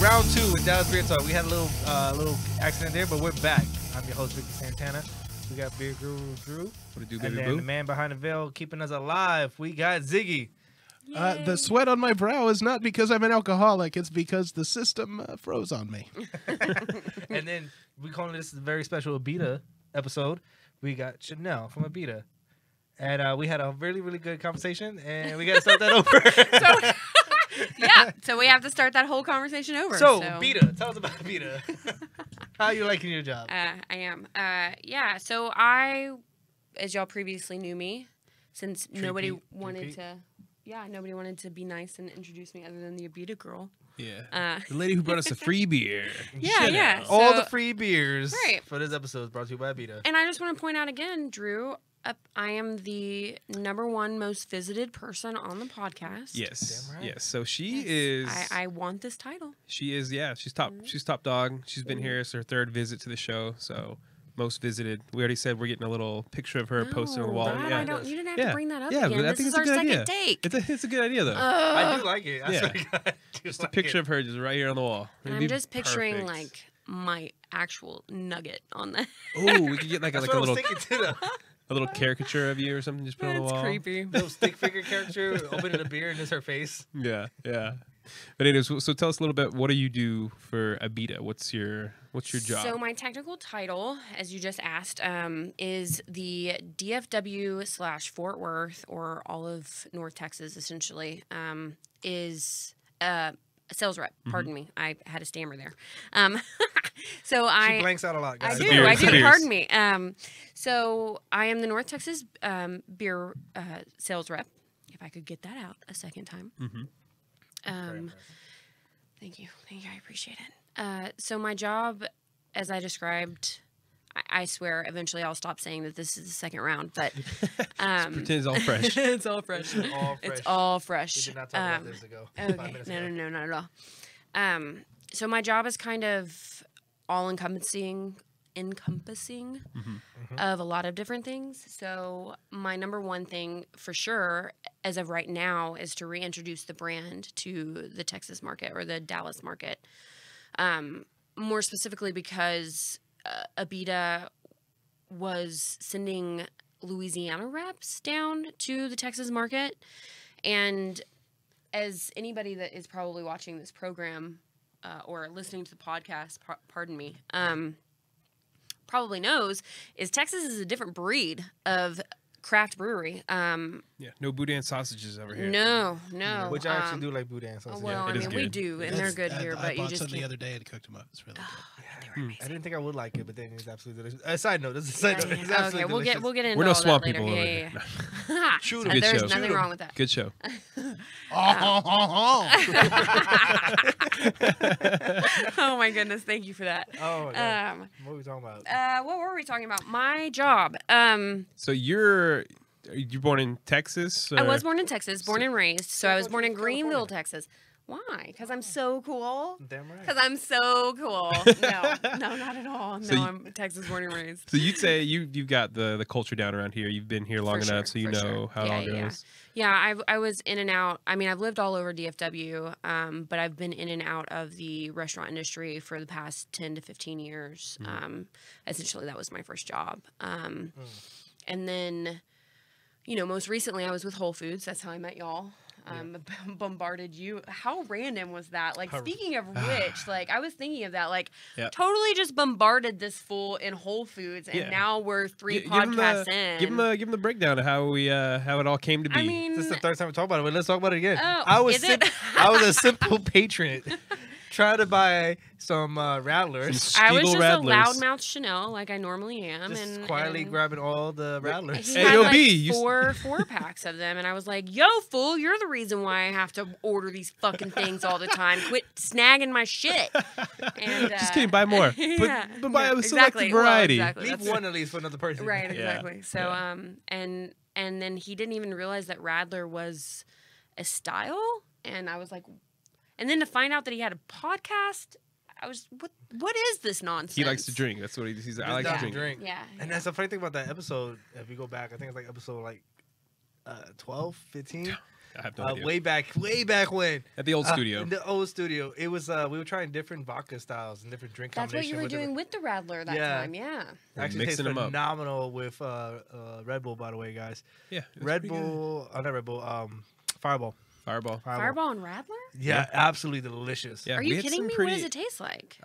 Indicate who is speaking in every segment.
Speaker 1: Round 2 with Dallas Beertalk. We had a little accident there, but we're back. I'm your host, Victor Santana. We got Beer Guru Drew.
Speaker 2: What to do,
Speaker 1: and
Speaker 2: baby
Speaker 1: then
Speaker 2: boo?
Speaker 1: the man behind the veil keeping us alive. We got Ziggy.
Speaker 3: The sweat on my brow is not because I'm an alcoholic. It's because the system froze on me.
Speaker 1: And then we calling this a very special Abita episode. We got Chanel from Abita. And we had a really, really good conversation, and we got to start that over.
Speaker 4: Yeah, so we have to start that whole conversation over.
Speaker 1: So, Abita, tell us about Abita. How are you liking your job?
Speaker 4: I am. Yeah, so I, as y'all previously knew me, since nobody wanted to be nice and introduce me other than the Abita girl.
Speaker 2: Yeah. The lady who brought us a free beer.
Speaker 4: Yeah.
Speaker 1: All the free beers
Speaker 4: right.
Speaker 1: for this episode is brought to you by Abita.
Speaker 4: And I just want to point out again, Drew, I am the #1 most visited person on the podcast.
Speaker 2: Yes.
Speaker 1: Damn right.
Speaker 2: Yes. So she is.
Speaker 4: I want this title.
Speaker 2: She is. Yeah. She's top. She's top dog. She's been here. It's her 3rd visit to the show. So most visited. We already said we're getting a little picture of her posted on the wall.
Speaker 4: No,
Speaker 2: Yeah.
Speaker 4: I don't. You didn't have to bring that up
Speaker 2: Yeah,
Speaker 4: again.
Speaker 2: but I
Speaker 4: This
Speaker 2: think
Speaker 4: is
Speaker 2: it's a
Speaker 4: our
Speaker 2: good
Speaker 4: second
Speaker 2: idea.
Speaker 4: take.
Speaker 2: It's a good idea though.
Speaker 1: I do like it. I swear to God, I do
Speaker 2: Just
Speaker 1: like
Speaker 2: a picture
Speaker 1: it.
Speaker 2: of her just right here on the wall.
Speaker 4: And I'm just picturing like my actual nugget on the.
Speaker 2: Oh, we could get like a
Speaker 1: That's what I was
Speaker 2: little
Speaker 1: thinking too.
Speaker 2: a little caricature of you or something. Just put on the wall.
Speaker 4: That's creepy.
Speaker 1: Little stick figure character opening a beer and it's her face.
Speaker 2: Yeah. But anyways, so tell us a little bit. What do you do for Abita? What's your job?
Speaker 4: So my technical title, as you just asked, is the DFW / Fort Worth or all of North Texas, essentially, is a sales rep. Pardon me, I had a stammer there. So
Speaker 1: She blanks out a lot, guys.
Speaker 4: I do. Pardon me. So I am the North Texas beer sales rep. If I could get that out a second time. Thank you. I appreciate it. So my job, as I described, I swear eventually I'll stop saying that this is the second round, but
Speaker 2: pretend it's all fresh.
Speaker 4: It's all fresh. It's all fresh.
Speaker 1: We did not talk about this ago.
Speaker 4: Okay.
Speaker 1: 5 minutes ago.
Speaker 4: No, not at all. So my job is kind of all encompassing of a lot of different things. So my #1 thing for sure, as of right now, is to reintroduce the brand to the Texas market or the Dallas market. More specifically because Abita was sending Louisiana reps down to the Texas market. And as anybody that is probably watching this program or listening to the podcast, pardon me, probably knows, is Texas is a different breed of craft brewery.
Speaker 2: Yeah, no boudin sausages over here.
Speaker 4: No.
Speaker 1: Which I actually do like boudin sausages.
Speaker 4: Well, I
Speaker 2: It is
Speaker 4: mean, we
Speaker 2: good.
Speaker 4: do, and they're good here, but
Speaker 3: I
Speaker 4: you
Speaker 3: bought
Speaker 4: just
Speaker 3: some the
Speaker 4: can't.
Speaker 3: other day and cooked them up. It's really good.
Speaker 1: I didn't think I would like it, but then it's absolutely delicious. Side note, this is a side note. It's
Speaker 4: Okay,
Speaker 1: absolutely
Speaker 4: we'll
Speaker 1: delicious.
Speaker 4: get into
Speaker 2: We're no
Speaker 4: all
Speaker 2: swamp
Speaker 4: that later.
Speaker 2: people over
Speaker 4: Yeah.
Speaker 2: here.
Speaker 1: Shoot 'em.
Speaker 2: Good
Speaker 4: There's
Speaker 2: show.
Speaker 4: nothing wrong with that.
Speaker 2: Good show.
Speaker 4: Oh my goodness, thank you for that.
Speaker 1: Oh, my God. What are we talking about?
Speaker 4: What were we talking about? My job.
Speaker 2: So you're born in Texas?
Speaker 4: I
Speaker 2: or-
Speaker 4: was born in Texas, born and raised. So I was born in
Speaker 1: California.
Speaker 4: Greenville, Texas. Why? Because I'm so cool.
Speaker 1: Damn right.
Speaker 4: Because I'm so cool. No, not at all. No,
Speaker 2: So
Speaker 4: I'm Texas born and raised.
Speaker 2: So you'd say you've got the culture down around here. You've been here long
Speaker 4: For
Speaker 2: enough,
Speaker 4: sure,
Speaker 2: so you
Speaker 4: for
Speaker 2: know
Speaker 4: sure.
Speaker 2: how it all goes.
Speaker 4: Yeah, I was in and out. I mean, I've lived all over DFW, but I've been in and out of the restaurant industry for the past 10 to 15 years. Essentially, that was my first job. And then, most recently I was with Whole Foods. That's how I met y'all. Bombarded you. How random was that? Like, speaking of which, like, I was thinking of that. Like, totally just bombarded this fool in Whole Foods, and now we're 3 podcasts in.
Speaker 2: Give him the breakdown of how it all came to be.
Speaker 4: I mean,
Speaker 1: This is the 3rd time we talk about it, but let's talk about it again.
Speaker 4: Oh,
Speaker 1: I was
Speaker 4: is it?
Speaker 1: I was a simple patron. trying to buy some Rattlers.
Speaker 2: Some
Speaker 4: I was
Speaker 2: Stiegel
Speaker 4: just
Speaker 2: Radlers.
Speaker 4: a loudmouth Chanel like I normally am,
Speaker 1: Just
Speaker 4: and
Speaker 1: quietly grabbing all the Rattlers.
Speaker 4: he
Speaker 2: Hey,
Speaker 4: had
Speaker 2: yo,
Speaker 4: like
Speaker 2: B, you
Speaker 4: four packs of them, and I was like, "Yo, fool, you're the reason why I have to order these fucking things all the time. Quit snagging my shit." And
Speaker 2: Just kidding, buy more.
Speaker 4: yeah,
Speaker 2: but buy a selected
Speaker 4: exactly. Well,
Speaker 2: variety.
Speaker 4: exactly.
Speaker 1: Leave
Speaker 4: That's-
Speaker 1: one at least for another person.
Speaker 4: Right,
Speaker 2: Yeah.
Speaker 4: exactly. So, and then he didn't even realize that Radler was a style, and I was like, and then to find out that he had a podcast, I was, what is this nonsense?
Speaker 2: He likes to drink. That's what he's. I like
Speaker 1: Just
Speaker 2: to
Speaker 1: down
Speaker 2: drink.
Speaker 4: Yeah,
Speaker 1: And that's the funny thing about that episode. If we go back, I think it's like episode like 12, 15.
Speaker 2: I have no idea.
Speaker 1: Way back when.
Speaker 2: At the old studio.
Speaker 1: In the old studio. It was, we were trying different vodka styles and different drink
Speaker 4: That's what
Speaker 1: combinations.
Speaker 4: you were doing with the Radler that
Speaker 1: Yeah.
Speaker 4: time. Yeah.
Speaker 1: Actually, tastes
Speaker 2: Mixing 'em up.
Speaker 1: phenomenal with Red Bull, by the way, guys.
Speaker 2: Yeah. it was
Speaker 1: Red
Speaker 2: pretty good.
Speaker 1: Bull, not Red Bull, Fireball.
Speaker 2: Fireball.
Speaker 4: Fireball and Radler?
Speaker 1: Yeah, absolutely delicious.
Speaker 2: Yeah,
Speaker 4: Are
Speaker 2: we
Speaker 4: you
Speaker 2: had
Speaker 4: kidding
Speaker 2: some
Speaker 4: me?
Speaker 2: pretty-
Speaker 4: What does it taste like?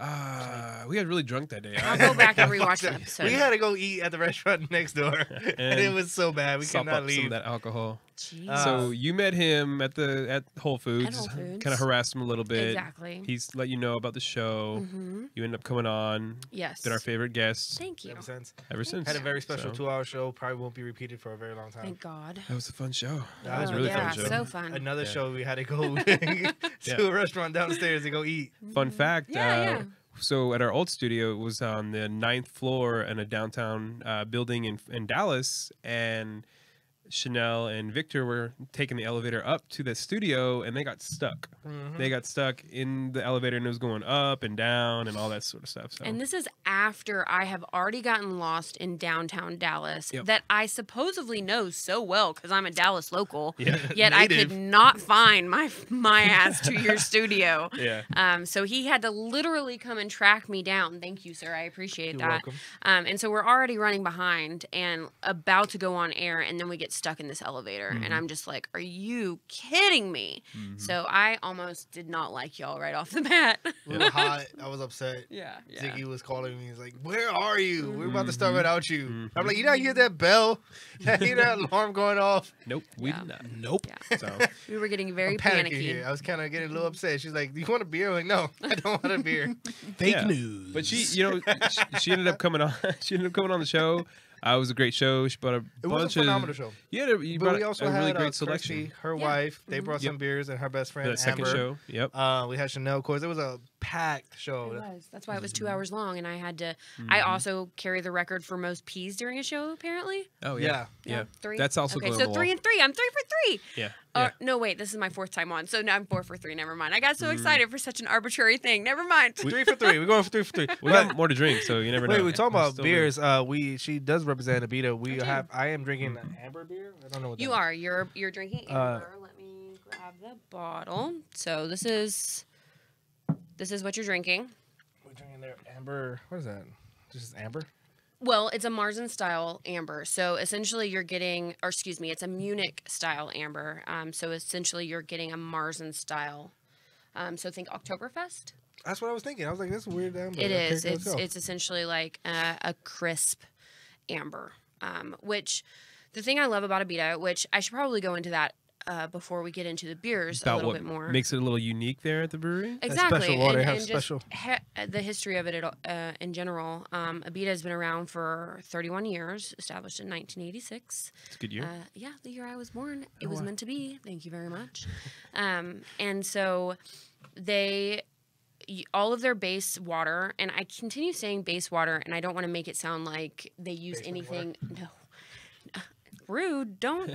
Speaker 2: We got really drunk that day.
Speaker 4: I'll go back and rewatch the episode.
Speaker 1: We had to go eat at the restaurant next door, and it was so bad we could
Speaker 2: Sop
Speaker 1: not
Speaker 2: up some of
Speaker 1: leave.
Speaker 2: that alcohol.
Speaker 4: Jeez.
Speaker 2: So you met him at Whole Foods.
Speaker 4: Whole Foods.
Speaker 2: Kind of harassed him a little bit.
Speaker 4: Exactly.
Speaker 2: He's let you know about the show.
Speaker 4: Mm-hmm.
Speaker 2: You end up coming on.
Speaker 4: Yes.
Speaker 2: Been our favorite guest
Speaker 4: Thank you.
Speaker 2: ever since.
Speaker 1: Had a very special
Speaker 2: So,
Speaker 1: 2-hour show. Probably won't be repeated for a very long time.
Speaker 4: Thank God.
Speaker 2: That was a fun show.
Speaker 1: That was
Speaker 2: a really
Speaker 4: yeah,
Speaker 2: fun show.
Speaker 4: so fun.
Speaker 1: Another
Speaker 2: Yeah.
Speaker 1: show we had to go to a restaurant downstairs to go eat.
Speaker 2: Fun fact.
Speaker 4: Yeah.
Speaker 2: So at our old studio, it was on the 9th floor in a downtown building in Dallas, and Chanel and Victor were taking the elevator up to the studio, and they got stuck.
Speaker 1: Mm-hmm.
Speaker 2: They got stuck in the elevator, and it was going up and down and all that sort of stuff. So
Speaker 4: And this is after I have already gotten lost in downtown Dallas
Speaker 2: Yep.
Speaker 4: that I supposedly know so well because I'm a Dallas local.
Speaker 2: Yeah.
Speaker 4: Yet I
Speaker 1: Native.
Speaker 4: could not find my ass to your studio.
Speaker 2: yeah.
Speaker 4: So he had to literally come and track me down. Thank you, sir. I appreciate
Speaker 1: You're
Speaker 4: that.
Speaker 1: welcome.
Speaker 4: And so we're already running behind and about to go on air, and then we get stuck in this elevator, and I'm just like, "Are you kidding me?" So I almost did not like y'all right off the bat.
Speaker 1: We were hot. I was upset.
Speaker 4: yeah.
Speaker 1: Ziggy was calling me. He's like, "Where are you? We're about to start
Speaker 2: Mm-hmm.
Speaker 1: without you." I'm like, "You not hear that bell? You hear that alarm going off?"
Speaker 2: Nope. We
Speaker 4: Yeah.
Speaker 2: did not.
Speaker 3: Nope.
Speaker 4: Yeah.
Speaker 2: So
Speaker 4: We were getting very
Speaker 1: I'm panicking
Speaker 4: panicky.
Speaker 1: here. I was kind of getting a little upset. She's like, "Do you want a beer?" I'm like, "No, I don't want a beer."
Speaker 3: Fake
Speaker 2: Yeah.
Speaker 3: news.
Speaker 2: But she ended up coming on. She ended up coming on the show. It was a great show. She brought a
Speaker 1: It
Speaker 2: bunch
Speaker 1: was a phenomenal show.
Speaker 2: You
Speaker 1: But
Speaker 2: brought
Speaker 1: we also
Speaker 2: a
Speaker 1: had
Speaker 2: really great
Speaker 1: Kirsty,
Speaker 2: selection.
Speaker 1: her
Speaker 4: Yeah.
Speaker 1: wife. They brought
Speaker 2: Yep.
Speaker 1: some beers, and her best friend
Speaker 2: The second
Speaker 1: Amber.
Speaker 2: show. Yep.
Speaker 1: We had Chanel, of course. It was a packed show.
Speaker 4: It was. That's why it was 2 hours long, and I had to. I also carry the record for most peas during a show. Apparently.
Speaker 2: Oh
Speaker 1: Yeah.
Speaker 2: yeah.
Speaker 4: 3.
Speaker 2: That's also
Speaker 4: okay.
Speaker 2: going
Speaker 4: So
Speaker 2: on the
Speaker 4: 3
Speaker 2: wall.
Speaker 4: and 3. I'm 3 for 3.
Speaker 2: Yeah.
Speaker 4: No, wait. This is my 4th time on, so now I'm 4 for 3. Never mind. I got so excited for such an arbitrary thing. Never mind.
Speaker 1: 3 for 3. We're going for 3 for 3.
Speaker 2: We got more to drink, so you never know.
Speaker 1: Wait, we talking about
Speaker 2: Still
Speaker 1: beers. She does represent Abita.
Speaker 4: I do.
Speaker 1: I am drinking an amber beer. I don't know what
Speaker 4: You
Speaker 1: that
Speaker 4: are. You're drinking amber. Let me grab the bottle. So this is what you're drinking.
Speaker 1: We're drinking there amber. What is that? Just amber.
Speaker 4: Well, it's a Marzen style amber. So essentially you're getting, or excuse me, it's a Munich style amber. So essentially you're getting a Marzen style. So think Oktoberfest.
Speaker 1: That's what I was thinking. I was like, this is weird amber.
Speaker 4: It is.
Speaker 1: Okay, let's go.
Speaker 4: It's essentially like a crisp amber. Which the thing I love about Abita, which I should probably go into that before we get into the beers a
Speaker 2: about
Speaker 4: little
Speaker 2: what
Speaker 4: bit more.
Speaker 2: makes it a little unique there at the brewery.
Speaker 4: Exactly.
Speaker 1: special water,
Speaker 4: and,
Speaker 1: have
Speaker 4: and
Speaker 1: special-
Speaker 4: just the history of it in general. Abita has been around for 31 years, established in 1986.
Speaker 2: It's a good year.
Speaker 4: Yeah, the year I was born. It was meant to be. Thank you very much. And so all of their base water, and I continue saying base water, and I don't want to make it sound like they use anything. No. Rude. Don't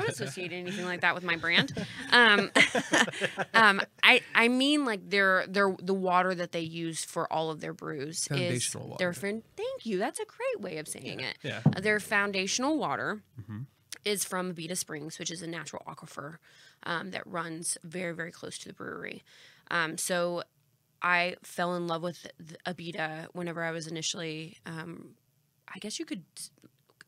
Speaker 4: associate anything like that with my brand. I mean like the water that they use for all of their brews
Speaker 2: Foundational
Speaker 4: is
Speaker 2: water.
Speaker 4: Thank you. That's a great way of saying it.
Speaker 2: Yeah.
Speaker 4: Their foundational water is from Abita Springs, which is a natural aquifer that runs very, very close to the brewery. So I fell in love with Abita whenever I was initially, I guess you could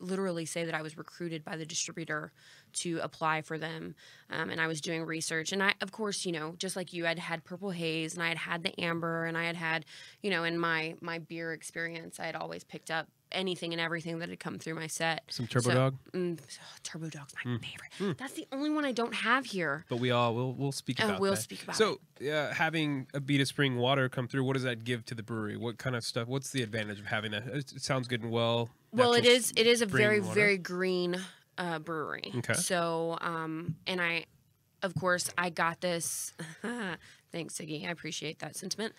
Speaker 4: literally say that I was recruited by the distributor to apply for them. And I was doing research. And I, of course, just like you, I'd had Purple Haze and I had had the Amber and I had, in my beer experience, I had always picked up anything and everything that had come through my set.
Speaker 2: Some Turbo Dog?
Speaker 4: Turbo Dog's my favorite. That's the only one I don't have here.
Speaker 2: But we'll speak about
Speaker 4: we'll
Speaker 2: that.
Speaker 4: speak about
Speaker 2: so, having Abita Spring Water come through, what does that give to the brewery? What kind of stuff? What's the advantage of having that? It sounds good and well.
Speaker 4: Well, it is a very,
Speaker 2: water.
Speaker 4: very green brewery.
Speaker 2: Okay.
Speaker 4: So, and of course, I got this. Thanks, Siggy. I appreciate that sentiment.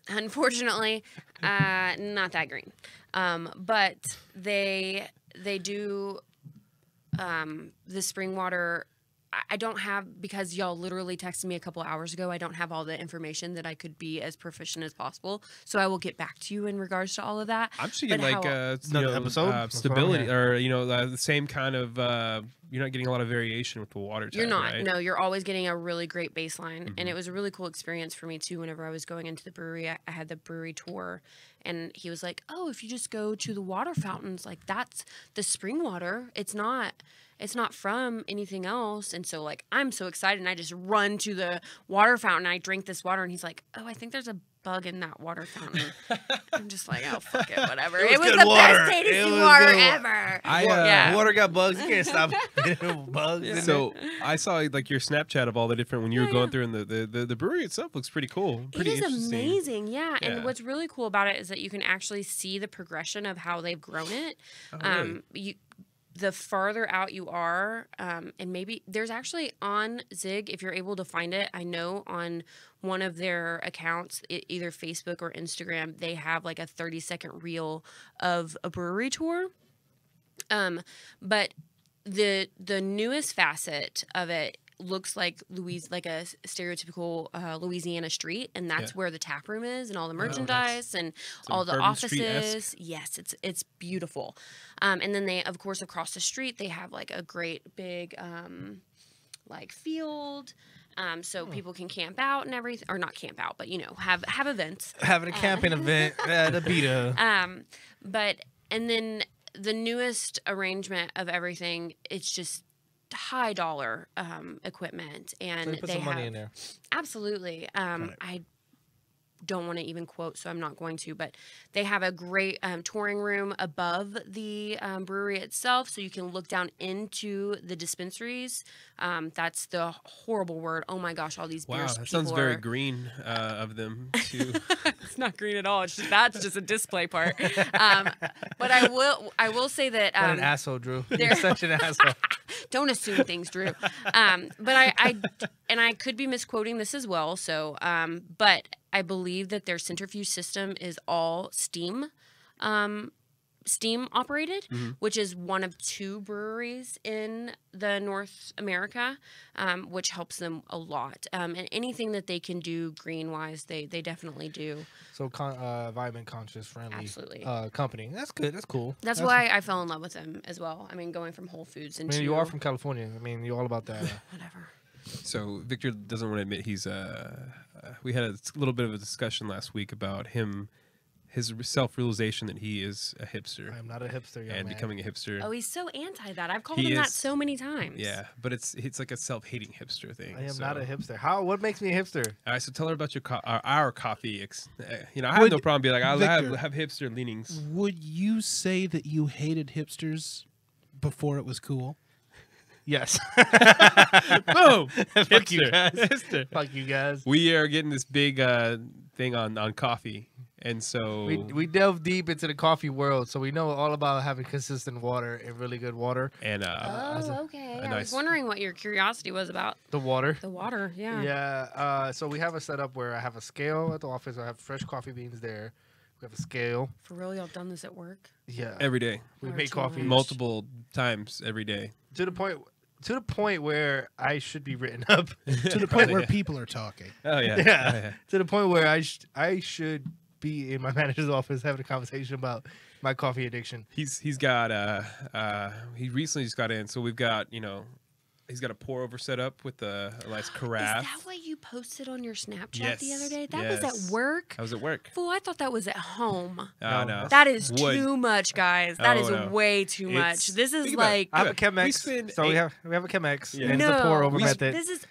Speaker 4: Unfortunately, not that green. But they do the spring water. I don't have, because y'all literally texted me a couple hours ago, I don't have all the information that I could be as proficient as possible. So I will get back to you in regards to all of that.
Speaker 2: I'm just thinking
Speaker 1: episode?
Speaker 2: stability, or the same kind of. You're not getting a lot of variation with the water type.
Speaker 4: You're not.
Speaker 2: Right?
Speaker 4: No, you're always getting a really great baseline, and it was a really cool experience for me too. Whenever I was going into the brewery, I had the brewery tour, and he was like, "Oh, if you just go to the water fountains, like that's the spring water. It's not from anything else." And so, like, I'm so excited, and I just run to the water fountain. I drink this water, and he's like, "Oh, I think there's a bug in that water fountain." I'm just like, "Oh, fuck it, whatever." It was the best tasting water ever.
Speaker 1: Water got bugs. You can't stop getting bugs.
Speaker 2: So I saw like your Snapchat of all the different when you were going through, and the brewery itself looks pretty cool. Pretty
Speaker 4: it is
Speaker 2: interesting.
Speaker 4: amazing, yeah. And what's really cool about it is that you can actually see the progression of how they've grown it.
Speaker 2: Oh, really?
Speaker 4: The farther out you are, and maybe there's actually on Zig, if you're able to find it, I know on one of their accounts, either Facebook or Instagram, they have like a 30-second reel of a brewery tour. But the newest facet of it looks like a stereotypical Louisiana street, and that's where the tap room is, and all the merchandise and all the
Speaker 2: Bourbon
Speaker 4: offices.
Speaker 2: Street-esque.
Speaker 4: Yes, it's beautiful. And then they, of course, across the street they have like a great big like field. So people can camp out and everything, or not camp out, but have events.
Speaker 1: Having a camping event at Abita.
Speaker 4: And then the newest arrangement of everything, it's just high dollar equipment, and
Speaker 1: So they put
Speaker 4: they
Speaker 1: some
Speaker 4: have
Speaker 1: money in there.
Speaker 4: Absolutely. I don't want to even quote, so I'm not going to, but they have a great touring room above the brewery itself, so you can look down into the dispensaries. That's the horrible word. Oh my gosh, all these beers.
Speaker 2: Wow, that sounds very green of them too.
Speaker 4: It's not green at all. That's just a display part. But I will say that
Speaker 1: What an asshole, Drew. You're such an asshole.
Speaker 4: Don't assume things, Drew. But I could be misquoting this as well. So, but I believe that their centrifuge system is all steam operated, which is one of 2 breweries in the North America, which helps them a lot. And anything that they can do green wise, they definitely do.
Speaker 1: So environment conscious, friendly
Speaker 4: Absolutely.
Speaker 1: Company. That's good. That's cool.
Speaker 4: That's why I fell in love with them as well. I mean, going from Whole Foods into
Speaker 1: you are from California. I mean, you're all about that.
Speaker 4: whatever.
Speaker 2: So Victor doesn't want to admit he's we had a little bit of a discussion last week about his self-realization that he is a hipster.
Speaker 1: I am not a hipster, young
Speaker 2: and
Speaker 1: man.
Speaker 2: becoming a hipster.
Speaker 4: Oh, he's so anti that. I've called him that so many times.
Speaker 2: Yeah, but it's like a self-hating hipster thing.
Speaker 1: I am not a hipster. What makes me a hipster?
Speaker 2: All right, so tell her about your our coffee. I have no problem being like, I have hipster leanings.
Speaker 3: Would you say that you hated hipsters before it was cool?
Speaker 1: Yes.
Speaker 2: Boom!
Speaker 1: Fuck you
Speaker 2: Hipster.
Speaker 1: guys.
Speaker 2: Hipster.
Speaker 1: Fuck you guys.
Speaker 2: We are getting this big thing on coffee, and so
Speaker 1: We delve deep into the coffee world, so we know all about having consistent water and really good water.
Speaker 2: and
Speaker 4: Oh, okay. I was
Speaker 2: nice-
Speaker 4: wondering what your curiosity was about
Speaker 1: The water.
Speaker 4: the water. Yeah.
Speaker 1: Yeah. So we have a setup where I have a scale at the office. I have fresh coffee beans there. We have a scale.
Speaker 4: For real, y'all done this at work?
Speaker 1: Yeah.
Speaker 2: every day,
Speaker 1: We
Speaker 4: Or
Speaker 1: make
Speaker 4: too
Speaker 1: coffee
Speaker 4: much.
Speaker 2: multiple times every day.
Speaker 1: to the point where I should be written up.
Speaker 3: To the point where people are talking.
Speaker 2: Oh yeah,
Speaker 1: Yeah.
Speaker 2: Oh, yeah.
Speaker 1: To the point where I should be in my manager's office having a conversation about my coffee addiction.
Speaker 2: He's got he recently just got in, so we've got he's got a pour over set up with a nice carafe.
Speaker 4: Is that what you posted on your Snapchat
Speaker 2: Yes,
Speaker 4: the other day? That was
Speaker 2: yes.
Speaker 4: at work?
Speaker 2: I was at work.
Speaker 4: Fool, I thought that was at home.
Speaker 2: Oh
Speaker 1: No.
Speaker 2: no,
Speaker 4: That is
Speaker 2: Wood.
Speaker 4: too much, guys. That
Speaker 2: Oh,
Speaker 4: is
Speaker 2: no.
Speaker 4: way too much.
Speaker 2: It's-
Speaker 4: This is
Speaker 2: think about it.
Speaker 4: like
Speaker 1: I have a
Speaker 2: Good. We
Speaker 1: Chemex.
Speaker 2: spend
Speaker 1: So we
Speaker 2: eight-
Speaker 1: have a Chemex.
Speaker 2: Yeah.
Speaker 1: And it's a pour over
Speaker 2: We
Speaker 1: method.
Speaker 4: this is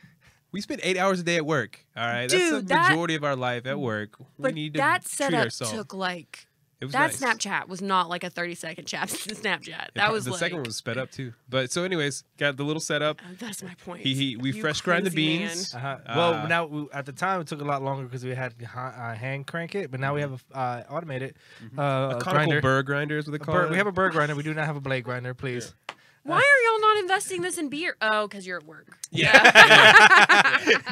Speaker 2: We spend 8 hours a day at work. All right,
Speaker 4: Dude,
Speaker 2: that's the
Speaker 4: that-
Speaker 2: majority of our life at work. We
Speaker 4: but
Speaker 2: need to
Speaker 4: that
Speaker 2: treat
Speaker 4: setup
Speaker 2: ourselves.
Speaker 4: took like
Speaker 2: It was
Speaker 4: That
Speaker 2: nice.
Speaker 4: Snapchat was not like a 30-second Snapchat. That was
Speaker 2: the
Speaker 4: like,
Speaker 2: second one was sped up too. But so, anyways, got the little setup.
Speaker 4: That's my point.
Speaker 2: We
Speaker 4: You
Speaker 2: fresh grind the
Speaker 4: crazy
Speaker 2: beans.
Speaker 4: man.
Speaker 1: Well, now at the time it took a lot longer because we had hand crank it, but now we have a automated
Speaker 2: A conical
Speaker 1: grinder.
Speaker 2: burr grinder is what they call it.
Speaker 1: We have a bird grinder. We do not have a blade grinder, please.
Speaker 4: Why are y'all not investing this in beer? Oh, because you're at work.
Speaker 2: Yeah.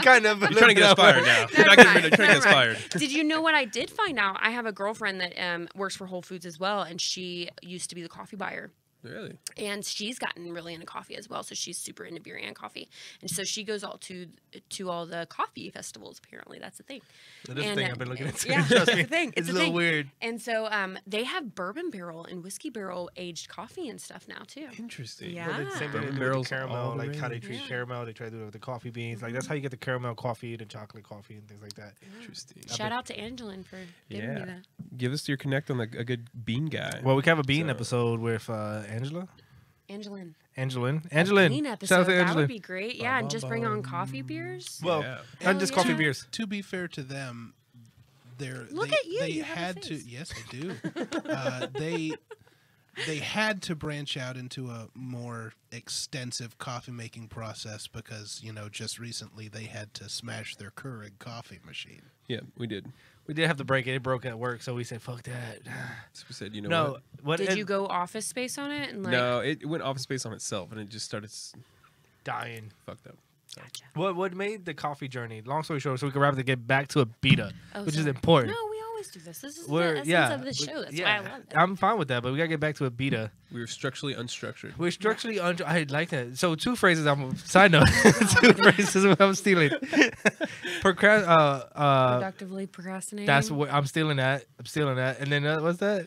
Speaker 1: Kind of.
Speaker 2: You're trying to get us fired now. You're not getting rid of trying to get us fired.
Speaker 4: Did you know what I did find out? I have a girlfriend that works for Whole Foods as well, and she used to be the coffee buyer.
Speaker 2: Really?
Speaker 4: And she's gotten really into coffee as well, so she's super into beer and coffee. And so she goes all to all the coffee festivals. Apparently, that's the thing.
Speaker 1: That is a
Speaker 4: And,
Speaker 1: thing I've been looking into.
Speaker 4: Yeah,
Speaker 1: Trust
Speaker 4: it's
Speaker 1: me.
Speaker 4: a thing.
Speaker 1: It's
Speaker 4: a
Speaker 1: a little
Speaker 4: thing.
Speaker 1: weird.
Speaker 4: And so they have bourbon barrel and whiskey barrel aged coffee and stuff now too.
Speaker 2: Interesting.
Speaker 4: Yeah.
Speaker 1: But it's the same thing they
Speaker 2: Bourbon
Speaker 1: do with
Speaker 2: barrels
Speaker 1: the caramel,
Speaker 2: all the
Speaker 1: like how they
Speaker 2: rage.
Speaker 1: treat caramel. They try to do it with the coffee beans. Like that's how you get the caramel coffee, the chocolate coffee, and things like that.
Speaker 2: Interesting.
Speaker 4: Shout out to Angelin for giving me
Speaker 2: Yeah.
Speaker 4: that.
Speaker 2: Give us your connect on a good bean guy.
Speaker 1: Well, we can have a bean
Speaker 2: So-
Speaker 1: episode with Angela.
Speaker 4: Angelin.
Speaker 1: Angelin.
Speaker 4: Bean
Speaker 1: Shout
Speaker 4: episode.
Speaker 1: out to
Speaker 4: That
Speaker 1: Angelin.
Speaker 4: would be great. Yeah, and just bring on coffee beers.
Speaker 1: Well,
Speaker 2: Yeah.
Speaker 1: not just
Speaker 4: Hell
Speaker 1: coffee
Speaker 4: yeah.
Speaker 1: beers.
Speaker 3: To be fair to them,
Speaker 4: Look at you,
Speaker 3: They
Speaker 4: you have a
Speaker 3: had to.
Speaker 4: face.
Speaker 3: Yes, I do. They had to branch out into a more extensive coffee making process because just recently they had to smash their Keurig coffee machine.
Speaker 2: Yeah, we did.
Speaker 1: We did have to break it. It broke at work, so we said, "Fuck that."
Speaker 2: So we said, you know
Speaker 1: No, what?
Speaker 4: Did you go office space on it? And like,
Speaker 2: No, it went office space on itself, and it just started
Speaker 1: dying?
Speaker 2: fucked up.
Speaker 4: Gotcha.
Speaker 1: What made the coffee journey? Long story short, so we can rapidly get back to Abita,
Speaker 4: Oh,
Speaker 1: which is
Speaker 4: sorry.
Speaker 1: important.
Speaker 4: No, we always do this. This is
Speaker 1: We're-
Speaker 4: the essence
Speaker 1: yeah,
Speaker 4: of the show. That's
Speaker 1: yeah,
Speaker 4: why I love it.
Speaker 1: I'm fine with that, but we gotta get back to Abita.
Speaker 2: We were structurally unstructured.
Speaker 1: We're structurally under. I like that. So two phrases. Side note. Two phrases I'm stealing.
Speaker 4: Productively procrastinating.
Speaker 1: That's what I'm stealing. That I'm stealing that. And then what's that?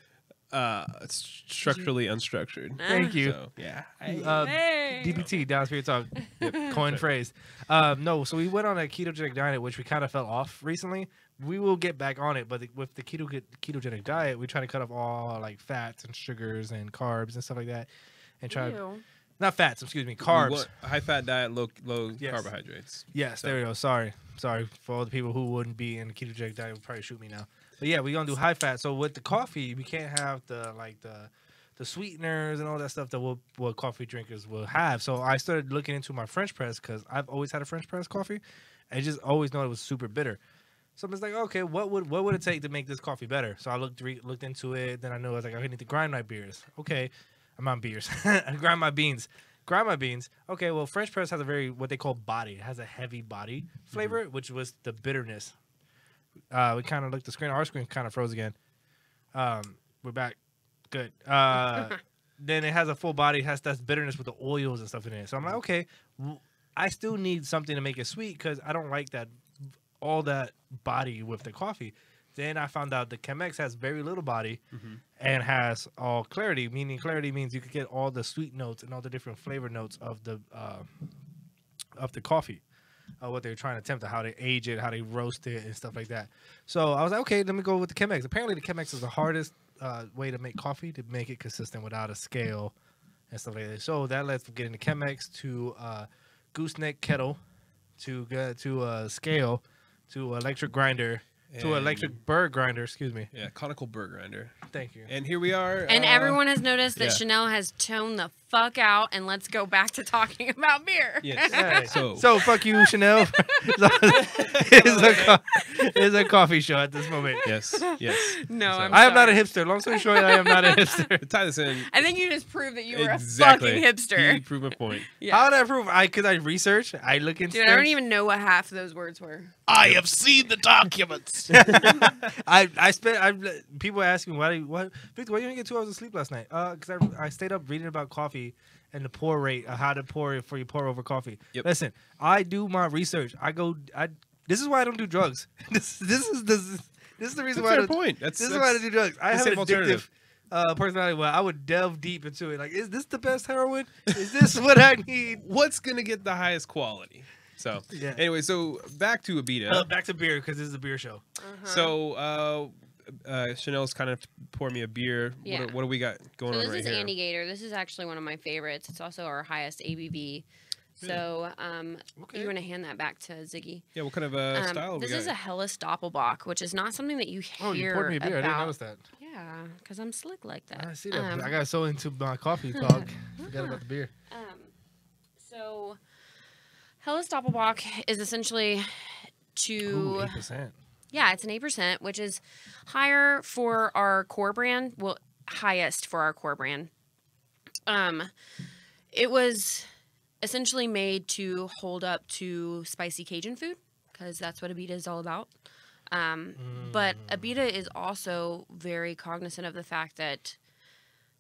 Speaker 2: Structurally unstructured.
Speaker 1: Thank you.
Speaker 2: So yeah,
Speaker 4: Hey.
Speaker 1: DPT, Down Spirit Talk, coin phrase. No, so we went on a ketogenic diet, which we kind of fell off recently. We will get back on it, but with the ketogenic diet, we try to cut off all like fats and sugars and carbs and stuff like that, and try
Speaker 4: Ew.
Speaker 1: not fats, excuse me,
Speaker 2: We
Speaker 1: carbs.
Speaker 2: want a high fat diet, low
Speaker 1: Yes.
Speaker 2: carbohydrates.
Speaker 1: Yes,
Speaker 2: So-
Speaker 1: there we go. Sorry for all the people who wouldn't be in the ketogenic diet. Would probably shoot me now. But yeah, we're gonna do high fat. So with the coffee, we can't have the sweeteners and all that stuff that what coffee drinkers will have. So I started looking into my French press because I've always had a French press coffee. I just always know it was super bitter. So I was like, okay, what would it take to make this coffee better? So I looked into it. Then I knew I was like, I need to grind my beers. Okay, I'm on beers. I grind my beans. Okay, well, French press has a very what they call body. It has a heavy body flavor, which was the bitterness. We kind of looked at the screen. Our screen kind of froze again. We're back. Good. Then it has a full body. It has that bitterness with the oils and stuff in it. So I'm like, okay, I still need something to make it sweet because I don't like that all that body with the coffee. Then I found out the Chemex has very little body and has all clarity. Meaning clarity means you could get all the sweet notes and all the different flavor notes of the coffee. What they're trying to attempt, how they age it, how they roast it, and stuff like that. So I was like, okay, let me go with the Chemex. Apparently, the Chemex is the hardest way to make coffee to make it consistent without a scale and stuff like that. So that lets from getting the Chemex to gooseneck kettle to scale to electric grinder to electric bird grinder. Excuse me.
Speaker 2: Yeah, conical burr grinder.
Speaker 1: Thank you.
Speaker 2: And here we are.
Speaker 4: And everyone has noticed that
Speaker 2: yeah.
Speaker 4: Chanel has toned the fuck out, and let's go back to talking about beer.
Speaker 2: Yes.
Speaker 1: Hey,
Speaker 2: So
Speaker 1: so fuck you, Chanel. It's a coffee show at this moment.
Speaker 2: yes, yes.
Speaker 4: No,
Speaker 2: So-
Speaker 4: I'm
Speaker 1: I am not a
Speaker 4: sorry.
Speaker 1: hipster. Long story short, I am not a hipster.
Speaker 2: To tie this in.
Speaker 4: I think you just proved that you were
Speaker 2: Exactly.
Speaker 4: a fucking hipster.
Speaker 2: You proved my point.
Speaker 4: Yeah.
Speaker 1: How did I prove? Because I research. I look into.
Speaker 4: Dude, I don't even know what half of those words were.
Speaker 3: I have seen the documents.
Speaker 1: People ask me Victor, why you didn't get 2 hours of sleep last night? Because I stayed up reading about coffee and the pour rate, how to pour it before you pour over coffee.
Speaker 2: Yep.
Speaker 1: Listen, I do my research. This is why I don't do drugs. This is the reason
Speaker 2: That's
Speaker 1: why.
Speaker 2: a fair point.
Speaker 1: This is why I don't do drugs. I
Speaker 2: the
Speaker 1: have an
Speaker 2: safe alternative.
Speaker 1: addictive personality where I would delve deep into it. Like, is this the best heroin? Is this what I need?
Speaker 2: What's gonna get the highest quality? So
Speaker 1: Yeah.
Speaker 2: anyway, so back to Abita.
Speaker 1: Back to beer because this is a beer show.
Speaker 2: So Chanel's kind of poured me a beer.
Speaker 4: Yeah.
Speaker 2: What do we got going
Speaker 4: So
Speaker 2: on
Speaker 4: this
Speaker 2: right
Speaker 4: is
Speaker 2: here?
Speaker 4: Andy Gator. This is actually one of my favorites. It's also our highest ABV. So you want to hand that back to Ziggy.
Speaker 2: Yeah, what kind of style
Speaker 4: This
Speaker 2: we got?
Speaker 4: is a Helles Doppelbock, which is not something that you hear
Speaker 1: Oh, you poured me a beer.
Speaker 4: about.
Speaker 1: I didn't notice that.
Speaker 4: Yeah, Yeah, because I'm slick like that.
Speaker 1: I see that. I got so into my coffee talk. Forgot about the beer.
Speaker 4: So, Helles Doppelbock is essentially
Speaker 1: Ooh, 8%.
Speaker 4: Yeah, it's an 8%, which is higher for our core brand. Well, highest for our core brand. It was essentially made to hold up to spicy Cajun food because that's what Abita is all about. But Abita is also very cognizant of the fact that,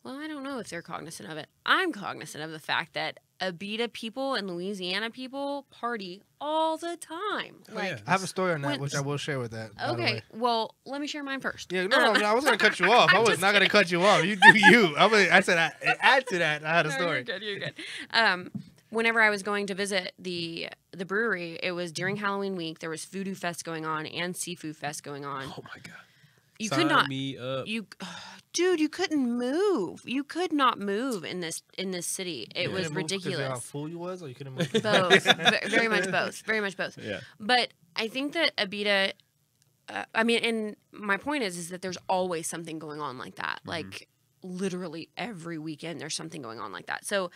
Speaker 4: well, I don't know if they're cognizant of it. I'm cognizant of the fact that Abita people and Louisiana people party all the time.
Speaker 2: Oh,
Speaker 4: Like,
Speaker 2: yeah.
Speaker 1: I have a story on that,
Speaker 4: When-
Speaker 1: which I will share with that. by the
Speaker 4: okay,
Speaker 1: way.
Speaker 4: well, let me share mine first.
Speaker 1: Yeah, no, I was gonna cut you off. I was not gonna cut you off. You do you. I said add to that. I had a
Speaker 4: No,
Speaker 1: story.
Speaker 4: You're good. Whenever I was going to visit the brewery, it was during Halloween week. There was Voodoo Fest going on and Seafood Fest going on.
Speaker 2: Oh my god.
Speaker 4: You
Speaker 2: Sign
Speaker 4: could not.
Speaker 2: me up.
Speaker 4: Dude, you couldn't move. You could not move in this city. It
Speaker 1: You
Speaker 4: was
Speaker 1: couldn't move 'cause of how
Speaker 4: ridiculous.
Speaker 1: full you was, or you couldn't move.
Speaker 4: Both, very much both. Very much both.
Speaker 2: Yeah.
Speaker 4: But I think that Abita. And my point is that there's always something going on like that. Like literally every weekend, there's something going on like that. So,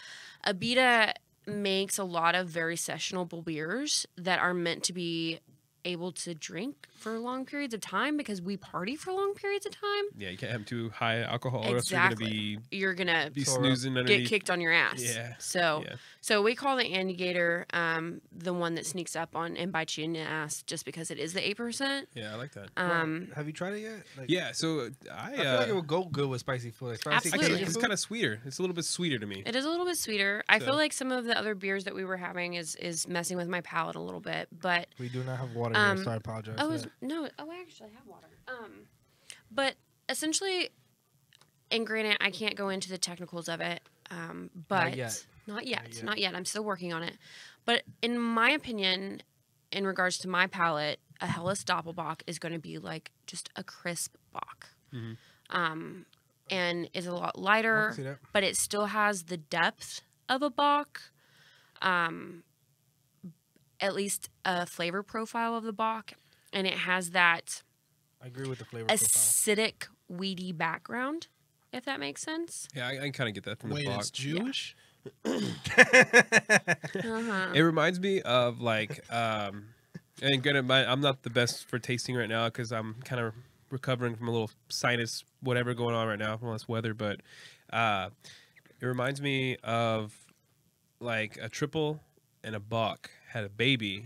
Speaker 4: Abita makes a lot of very sessionable beers that are meant to be able to drink for long periods of time because we party for long periods of time.
Speaker 2: Yeah, you can't have too high alcohol or else
Speaker 4: You're gonna
Speaker 2: be
Speaker 1: Sore up.
Speaker 2: snoozing
Speaker 4: get
Speaker 2: underneath.
Speaker 4: kicked on your ass.
Speaker 2: Yeah.
Speaker 4: So
Speaker 2: Yeah.
Speaker 4: so we call the Andigator the one that sneaks up on and bites you in the ass just because it is the 8%.
Speaker 2: Yeah, I like that.
Speaker 1: Have you tried it yet? Like,
Speaker 2: Yeah, so
Speaker 1: I feel like it would go good with spicy food. Like spicy
Speaker 4: Absolutely.
Speaker 1: Cajun
Speaker 2: it's
Speaker 1: food.
Speaker 2: kind of sweeter. It's a little bit sweeter to me.
Speaker 4: It is a little bit sweeter. I
Speaker 2: So-
Speaker 4: feel like some of the other beers that we were having is messing with my palate a little bit, but
Speaker 1: We do not have water here, so I apologize. for that.
Speaker 4: I actually have water. But essentially, and granted, I can't go into the technicals of it. But
Speaker 1: Not yet.
Speaker 4: not yet. I'm still working on it. But in my opinion, in regards to my palate, a Helles Doppelbock is going to be like just a crisp bock. And is a lot
Speaker 1: I can see
Speaker 4: lighter,
Speaker 1: that.
Speaker 4: but it still has the depth of a bock. At least a flavor profile of the bock, and it has that
Speaker 1: I agree with the flavor profile.
Speaker 4: acidic, weedy background, if that makes sense.
Speaker 2: Yeah, I kind of get that from the
Speaker 3: Wait,
Speaker 2: box.
Speaker 3: it's Jewish?
Speaker 2: It reminds me of like, and granted, I'm not the best for tasting right now because I'm kind of recovering from a little sinus whatever going on right now from all this weather. But it reminds me of like a triple and a buck had a baby,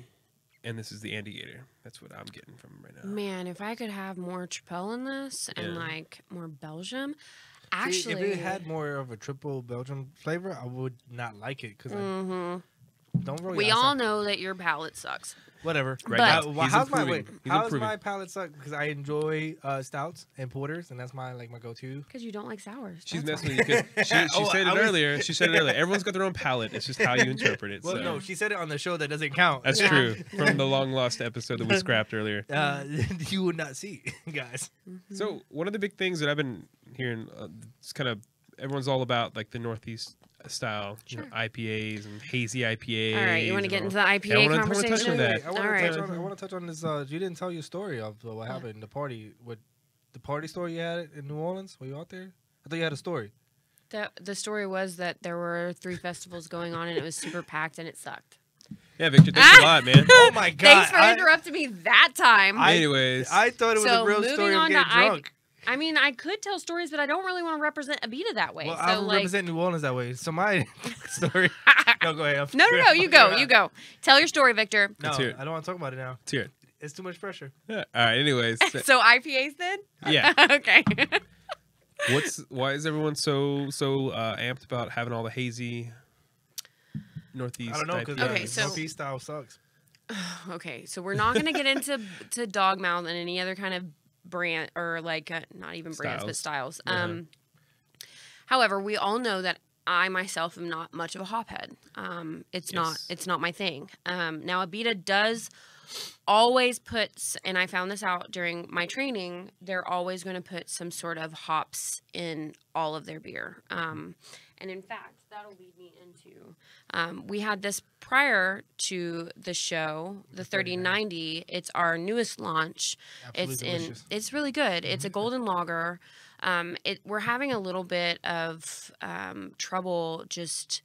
Speaker 2: and this is the Andigator. That's what I'm getting from right now.
Speaker 4: Man, if I could have more Tripel in this and
Speaker 2: Yeah.
Speaker 4: like more Belgium,
Speaker 1: See,
Speaker 4: actually,
Speaker 1: if it had more of a triple Belgian flavor, I would not like it because don't roll.
Speaker 4: we
Speaker 1: your eyes
Speaker 4: all
Speaker 1: out.
Speaker 4: know that your palate sucks.
Speaker 1: Whatever.
Speaker 2: Right
Speaker 4: But-
Speaker 2: now, he's
Speaker 1: how's my
Speaker 2: improving.
Speaker 1: wait?
Speaker 2: He's
Speaker 1: How's
Speaker 2: improving.
Speaker 1: my palate suck? Because I enjoy stouts and porters, and that's my go-to.
Speaker 4: Because you don't like sours.
Speaker 2: She's
Speaker 4: that's
Speaker 2: messing
Speaker 4: why.
Speaker 2: with you. 'Cause She
Speaker 1: Oh,
Speaker 2: said it
Speaker 1: I was-
Speaker 2: earlier. She said it earlier. Everyone's got their own palate. It's just how you interpret it.
Speaker 1: Well,
Speaker 2: so.
Speaker 1: no, she said it on the show that doesn't count.
Speaker 2: That's
Speaker 4: Yeah.
Speaker 2: true. From the long lost episode that we scrapped earlier.
Speaker 1: You would not see, guys.
Speaker 2: So one of the big things that I've been hearing, it's kind of everyone's all about like the Northeast style, you know,
Speaker 4: Sure.
Speaker 2: IPAs and hazy IPAs.
Speaker 4: All right, you want to
Speaker 2: and
Speaker 4: get
Speaker 2: all-
Speaker 4: into the IPA
Speaker 2: Yeah, I wanna touch
Speaker 4: conversation?
Speaker 2: on that.
Speaker 1: I want
Speaker 4: All
Speaker 1: to
Speaker 4: right.
Speaker 1: touch on this. You didn't tell your story of what happened, the party, with the party story you had in New Orleans. Were you out there? I thought you had a story.
Speaker 4: The story was that there were 3 festivals going on and it was super packed and it sucked.
Speaker 2: Yeah, Victor, thanks a lot, man.
Speaker 1: Oh my god!
Speaker 4: Thanks for interrupting me that time.
Speaker 2: Anyways,
Speaker 1: I thought it was
Speaker 4: So
Speaker 1: a real
Speaker 4: moving
Speaker 1: story of
Speaker 4: on to
Speaker 1: getting drunk.
Speaker 4: I mean, I could tell stories, but I don't really want to represent Abita that way.
Speaker 1: Well,
Speaker 4: so
Speaker 1: I
Speaker 4: like,
Speaker 1: represent New Orleans that way. So my story. No, go ahead.
Speaker 4: no, you go, you go. Tell your story, Victor.
Speaker 1: No,
Speaker 2: Let's hear it.
Speaker 1: I don't want to talk about it now.
Speaker 2: let's hear it.
Speaker 1: It's too much pressure.
Speaker 2: Yeah. All right. Anyways,
Speaker 4: So IPAs then?
Speaker 2: yeah.
Speaker 4: Okay.
Speaker 2: Why is everyone so amped about having all the hazy Northeast?
Speaker 1: I don't know because
Speaker 2: IPAs?
Speaker 4: Okay, so-
Speaker 1: Northeast style sucks.
Speaker 4: Okay, so we're not going to get into Dogmouth and any other kind of brand or like not even brands but styles. However, we all know that I myself am not much of a hophead. It's not my thing. Now Abita does always puts, and I found this out during my training, they're always going to put some sort of hops in all of their beer. And in fact, that'll lead me into, we had this prior to the show, the 3090. It's our newest launch.
Speaker 1: Absolutely delicious.
Speaker 4: It's really good. It's a golden lager. We're having a little bit of trouble just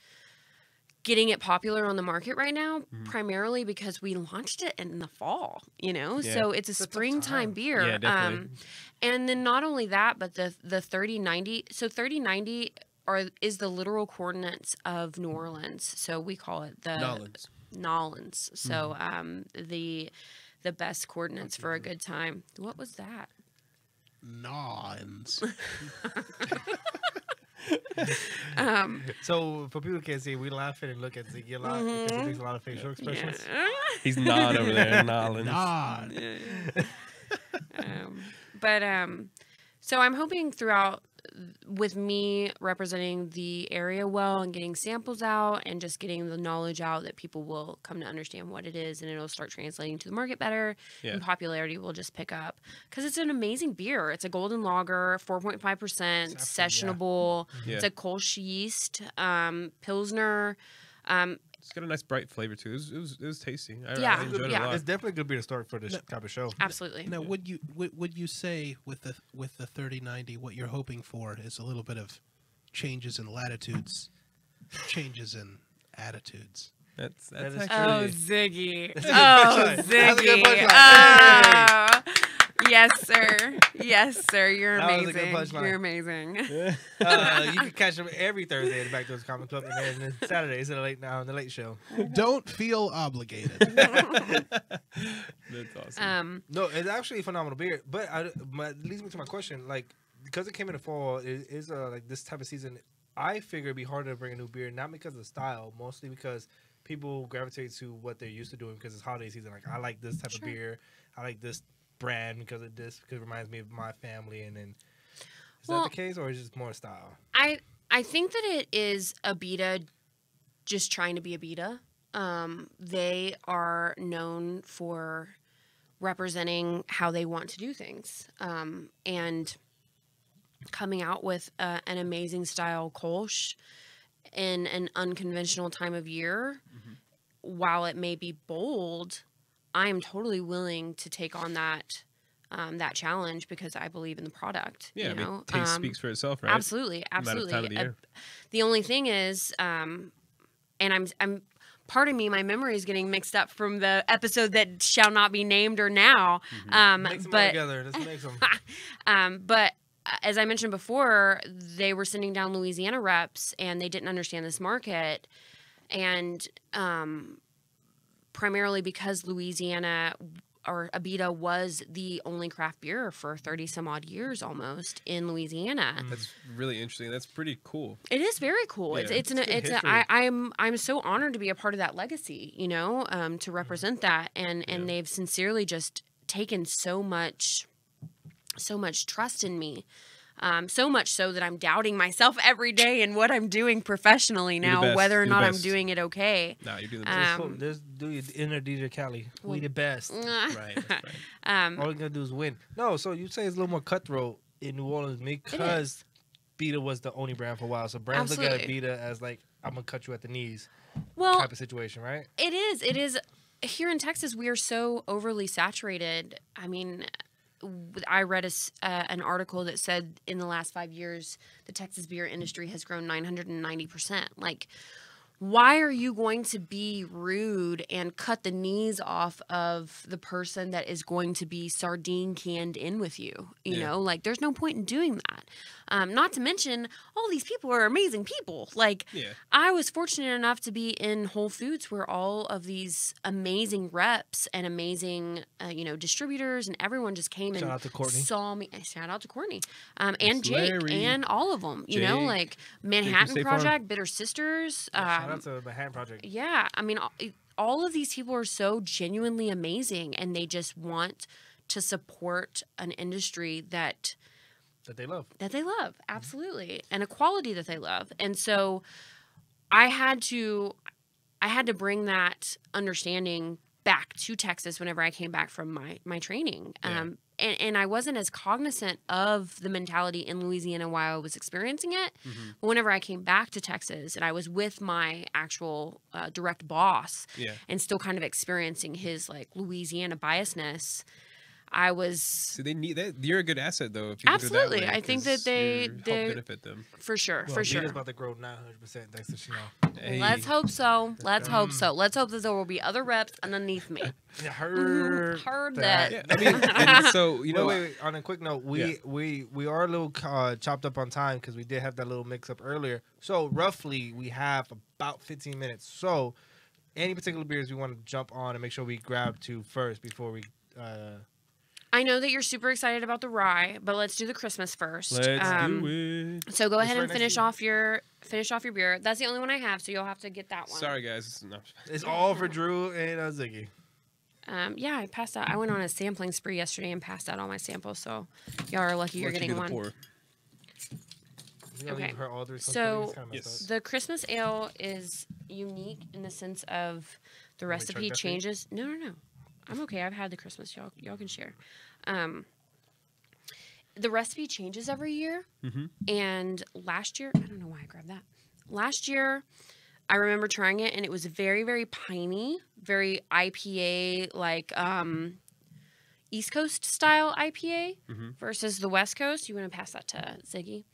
Speaker 4: getting it popular on the market right now, primarily because we launched it in the fall,
Speaker 2: Yeah.
Speaker 4: so it's a
Speaker 1: It's a tough
Speaker 4: springtime
Speaker 1: time.
Speaker 4: beer.
Speaker 2: Yeah, definitely.
Speaker 4: And then not only that, but the 3090. So 3090 is the literal coordinates of New Orleans. So we call it the Nolans. So the best coordinates for a good time. What was that?
Speaker 3: Nons.
Speaker 1: So for people who can't see, we laughing and look at Ziggy a lot because he makes a lot of facial expressions.
Speaker 2: He's nod over there, Nolans.
Speaker 3: Nod.
Speaker 4: So I'm hoping throughout, with me representing the area well and getting samples out and just getting the knowledge out, that people will come to understand what it is, and it'll start translating to the market better, and popularity will just pick up, because it's an amazing beer. It's a golden lager, 4.5%, sessionable.
Speaker 2: Yeah.
Speaker 4: It's a Kolsch yeast Pilsner.
Speaker 2: It's got a nice bright flavor too. It was tasty. I enjoyed it a
Speaker 4: yeah.
Speaker 2: lot.
Speaker 1: It's definitely going to be the start for this type of show.
Speaker 4: Absolutely.
Speaker 3: Now, would you say with the 3090, what you're hoping for is a little bit of changes in latitudes, changes in attitudes?
Speaker 2: That's
Speaker 1: That is
Speaker 2: actually
Speaker 4: Ziggy.
Speaker 1: That's a good punchline. That's a good
Speaker 4: Ziggy.
Speaker 1: punchline.
Speaker 4: Oh. Yes, sir. Yes, sir. You're
Speaker 1: That was a good
Speaker 4: amazing.
Speaker 1: punchline.
Speaker 4: You're amazing.
Speaker 1: You can catch them every Thursday at the Back Doors Comic Club, and then Saturdays at the late show.
Speaker 3: Don't feel obligated.
Speaker 2: that's awesome.
Speaker 1: No, it's actually a phenomenal beer. But it leads me to my question. Like, because it came in the fall, it is like this type of season. I figure it'd be harder to bring a new beer, not because of the style, mostly because people gravitate to what they're used to doing because it's holiday season. Like, I like this type of beer. I like this brand because it reminds me of my family. And then is that the case, or is it just more style?
Speaker 4: I think that it is Abita just trying to be Abita. They are known for representing how they want to do things, and coming out with an amazing style Kolsch in an unconventional time of year. While it may be bold, I am totally willing to take on that challenge because I believe in the product.
Speaker 2: Yeah,
Speaker 4: you know?
Speaker 2: taste speaks for itself, right?
Speaker 4: Absolutely,
Speaker 2: No matter the time of the year.
Speaker 4: The only thing is, and I'm part of me, my memory is getting mixed up from the episode that shall not be named or now.
Speaker 1: Mix them all
Speaker 4: But
Speaker 1: together. Let's mix them.
Speaker 4: but as I mentioned before, they were sending down Louisiana reps and they didn't understand this market, and primarily because Louisiana or Abita was the only craft beer for 30 some odd years almost in Louisiana.
Speaker 2: That's really interesting. That's pretty cool.
Speaker 4: It is very cool.
Speaker 2: Yeah,
Speaker 4: I'm so honored to be a part of that legacy, to represent that, and they've sincerely just taken so much trust in me. So much so that I'm doubting myself every day and what I'm doing profestionally now,
Speaker 2: best.
Speaker 4: whether or
Speaker 2: You're the
Speaker 4: not I'm
Speaker 2: best.
Speaker 4: doing it okay.
Speaker 2: No, you're doing the best.
Speaker 1: Just do your inner DJ Cali. We the best.
Speaker 2: Right. That's right.
Speaker 1: All you gotta do is win. No, so you say it's a little more cutthroat in New Orleans because Beta was the only brand for a while. So brands look at
Speaker 4: Absolutely.
Speaker 1: Beta as like, I'm gonna cut you at the knees
Speaker 4: Well,
Speaker 1: type of situation, right?
Speaker 4: it is. Here in Texas, we are so overly saturated. I mean, I read an article that said in the last 5 years, the Texas beer industry has grown 990%. Like, why are you going to be rude and cut the knees off of the person that is going to be sardine canned in with you? You know, like, there's no point in doing that. Not to mention, all these people are amazing people. Like, I was fortunate enough to be in Whole Foods where all of these amazing reps and amazing, distributors and everyone just came
Speaker 1: Shout
Speaker 4: and
Speaker 1: out to Courtney.
Speaker 4: saw me. Shout out to Courtney. And Jake
Speaker 2: Larry.
Speaker 4: and all of them. You know,
Speaker 2: Jake.
Speaker 4: like Manhattan
Speaker 2: State Farm.
Speaker 4: Project, Bitter Sisters.
Speaker 1: Shout out to the Manhattan Project.
Speaker 4: Yeah, I mean, all of these people are so genuinely amazing, and they just want to support an industry that
Speaker 1: That they love.
Speaker 4: absolutely, and a quality that they love. And so I had to bring that understanding back to Texas whenever I came back from my training. And I wasn't as cognizant of the mentality in Louisiana while I was experiencing it. But whenever I came back to Texas and I was with my actual direct boss and still kind of experiencing his like Louisiana biasness, I was
Speaker 2: So they need that. You're a good asset though. If you look at it that
Speaker 4: absolutely.
Speaker 2: way,
Speaker 4: I think
Speaker 2: 'cause
Speaker 4: that they
Speaker 2: you help benefit them.
Speaker 4: for sure,
Speaker 1: Well,
Speaker 4: for sure.
Speaker 1: Abita's about to grow 900% thanks to Chanel.
Speaker 2: Hey.
Speaker 4: Let's hope so. Let's hope so. Let's hope that there will be other reps underneath me.
Speaker 1: I heard,
Speaker 4: Heard that.
Speaker 2: Yeah, I mean, and so you know,
Speaker 1: wait. On a quick note, we are a little chopped up on time because we did have that little mix up earlier. So roughly, we have about 15 minutes. So any particular beers we want to jump on and make sure we grab to first before we.
Speaker 4: I know that you're super excited about the rye, but let's do the Christmas first.
Speaker 2: let's do it.
Speaker 4: So go ahead
Speaker 1: right
Speaker 4: and
Speaker 1: next
Speaker 4: finish
Speaker 1: to you.
Speaker 4: off your beer. That's the only one I have, so you'll have to get that one.
Speaker 2: Sorry guys. No.
Speaker 1: It's all for Drew and Ziggy.
Speaker 4: Yeah, I passed out. I went on a sampling spree yesterday and passed out all my samples, so y'all are lucky you're
Speaker 2: Let you
Speaker 4: getting
Speaker 2: do the
Speaker 4: one.
Speaker 2: pour.
Speaker 1: We gotta
Speaker 4: Okay.
Speaker 1: leave her all the
Speaker 4: So-
Speaker 1: responsibilities, kinda messed
Speaker 2: Yes.
Speaker 1: up.
Speaker 4: The Christmas ale is unique in the sense of the recipe
Speaker 1: chug that for you?
Speaker 4: changes. No. I'm okay. I've had the Christmas. Y'all can share. The recipe changes every year.
Speaker 2: Mhm.
Speaker 4: And last year, I don't know why I grabbed that. Last year, I remember trying it, and it was very, very piney, very IPA, like East Coast style IPA versus the West Coast. You want to pass that to Ziggy?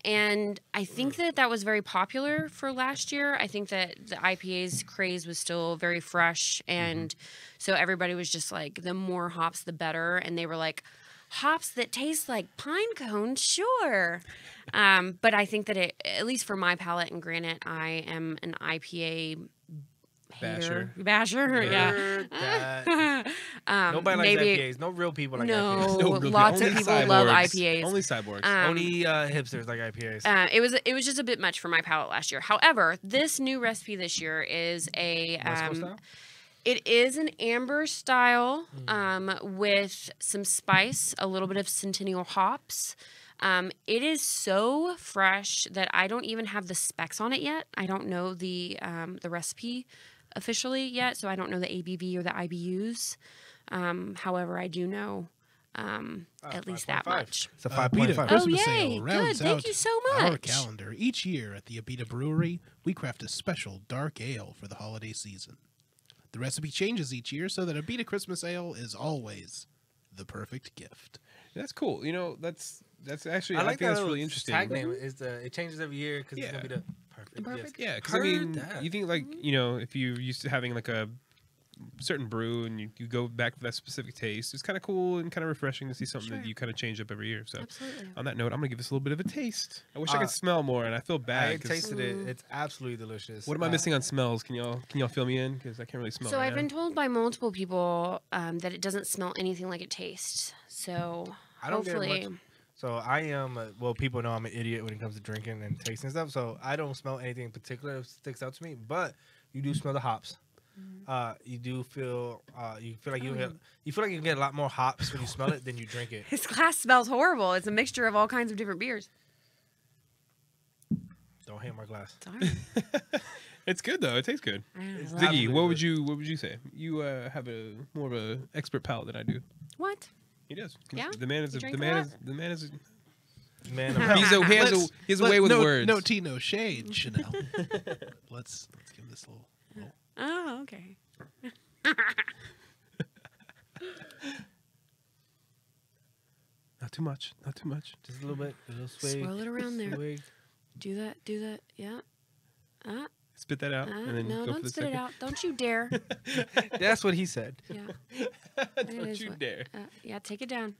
Speaker 4: And I think that was very popular for last year. I think that the IPA's craze was still very fresh. And so everybody was just like, the more hops, the better. And they were like, hops that taste like pine cones, sure. But I think that at least for my palate, and granted, I am an IPA hater. Basher, yeah.
Speaker 1: Heard that. Nobody likes
Speaker 4: maybe,
Speaker 1: IPAs. No real people like
Speaker 4: No,
Speaker 1: IPAs.
Speaker 2: No, really.
Speaker 4: lots of
Speaker 2: Only
Speaker 4: people love
Speaker 2: cyborgs.
Speaker 4: IPAs.
Speaker 2: Only cyborgs.
Speaker 1: Only hipsters like IPAs.
Speaker 4: It was just a bit much for my palate last year. However, this new recipe this year is a
Speaker 1: West Coast style?
Speaker 4: it is an amber style with some spice, a little bit of Centennial hops. It is so fresh that I don't even have the specs on it yet. I don't know the recipe officially yet, so I don't know the ABV or the IBUs. However, I do know at least that
Speaker 1: 5.5.
Speaker 4: much.
Speaker 1: It's a
Speaker 3: Abita
Speaker 1: 5.5.
Speaker 3: Christmas
Speaker 4: Oh, yay.
Speaker 3: Ale rounds
Speaker 4: Good. Thank
Speaker 3: out
Speaker 4: you so
Speaker 3: our
Speaker 4: much.
Speaker 3: calendar. Each year at the Abita Brewery, we craft a special dark ale for the holiday season. The recipe changes each year so that Abita Christmas Ale is always the perfect gift.
Speaker 2: That's cool. You know, that's actually
Speaker 1: I
Speaker 2: I,
Speaker 1: like
Speaker 2: think that's
Speaker 1: that
Speaker 2: really interesting.
Speaker 1: tag name. It changes every year because it's
Speaker 2: Yeah.
Speaker 1: gonna be the perfect.
Speaker 4: Perfect.
Speaker 1: gift.
Speaker 2: Yeah, because I
Speaker 1: Heard
Speaker 2: mean,
Speaker 1: that.
Speaker 2: you think like you know, if you're used to having like a certain brew and you go back to that specific taste, it's kind of cool and kind of refreshing to see something that
Speaker 4: Sure.
Speaker 2: you kind of change up every year. So
Speaker 4: Absolutely.
Speaker 2: on that note, I'm gonna give this a little bit of a taste. I wish I could smell more, and I feel bad.
Speaker 1: I
Speaker 2: 'cause
Speaker 1: tasted it. It's absolutely delicious.
Speaker 2: What am I missing on smells? Can y'all fill me in? Because I can't really smell.
Speaker 4: So
Speaker 2: right
Speaker 4: I've
Speaker 2: now.
Speaker 4: been told by multiple people that it doesn't smell anything like it tastes. So
Speaker 1: I don't get
Speaker 4: hopefully,
Speaker 1: much. So I am. Well, people know I'm an idiot when it comes to drinking and tasting stuff. So I don't smell anything in particular that sticks out to me. But you do smell the hops. You do feel. You feel like you get a lot more hops when you smell it than you drink it.
Speaker 4: his glass smells horrible. It's a mixture of all kinds of different beers.
Speaker 1: Don't hate my glass.
Speaker 4: Sorry.
Speaker 2: It's good though. It tastes good.
Speaker 1: It's
Speaker 2: Ziggy,
Speaker 1: absolutely
Speaker 2: what
Speaker 1: good.
Speaker 2: would you say? You have a more of a expert palate than I do.
Speaker 4: What?
Speaker 2: He does.
Speaker 4: Yeah?
Speaker 2: The man is
Speaker 4: You
Speaker 2: a,
Speaker 4: drink
Speaker 2: the
Speaker 4: a
Speaker 2: man
Speaker 4: lot?
Speaker 2: is the man is.
Speaker 1: Man,
Speaker 2: He has a way with
Speaker 3: no,
Speaker 2: words.
Speaker 3: No tea, no shade, Chanel. let's give this a little.
Speaker 4: Oh, okay.
Speaker 2: Not too much. Not too much.
Speaker 1: just a little bit. A little swig.
Speaker 4: Swirl it around there.
Speaker 1: swig.
Speaker 4: Do that. Yeah.
Speaker 2: Spit that out and then
Speaker 4: No,
Speaker 2: go for
Speaker 4: don't
Speaker 2: the
Speaker 4: spit
Speaker 2: second.
Speaker 4: it out. Don't you dare.
Speaker 1: That's what he said.
Speaker 4: Yeah.
Speaker 2: Don't
Speaker 4: is
Speaker 2: you
Speaker 4: what-
Speaker 2: dare.
Speaker 4: Yeah, take it down.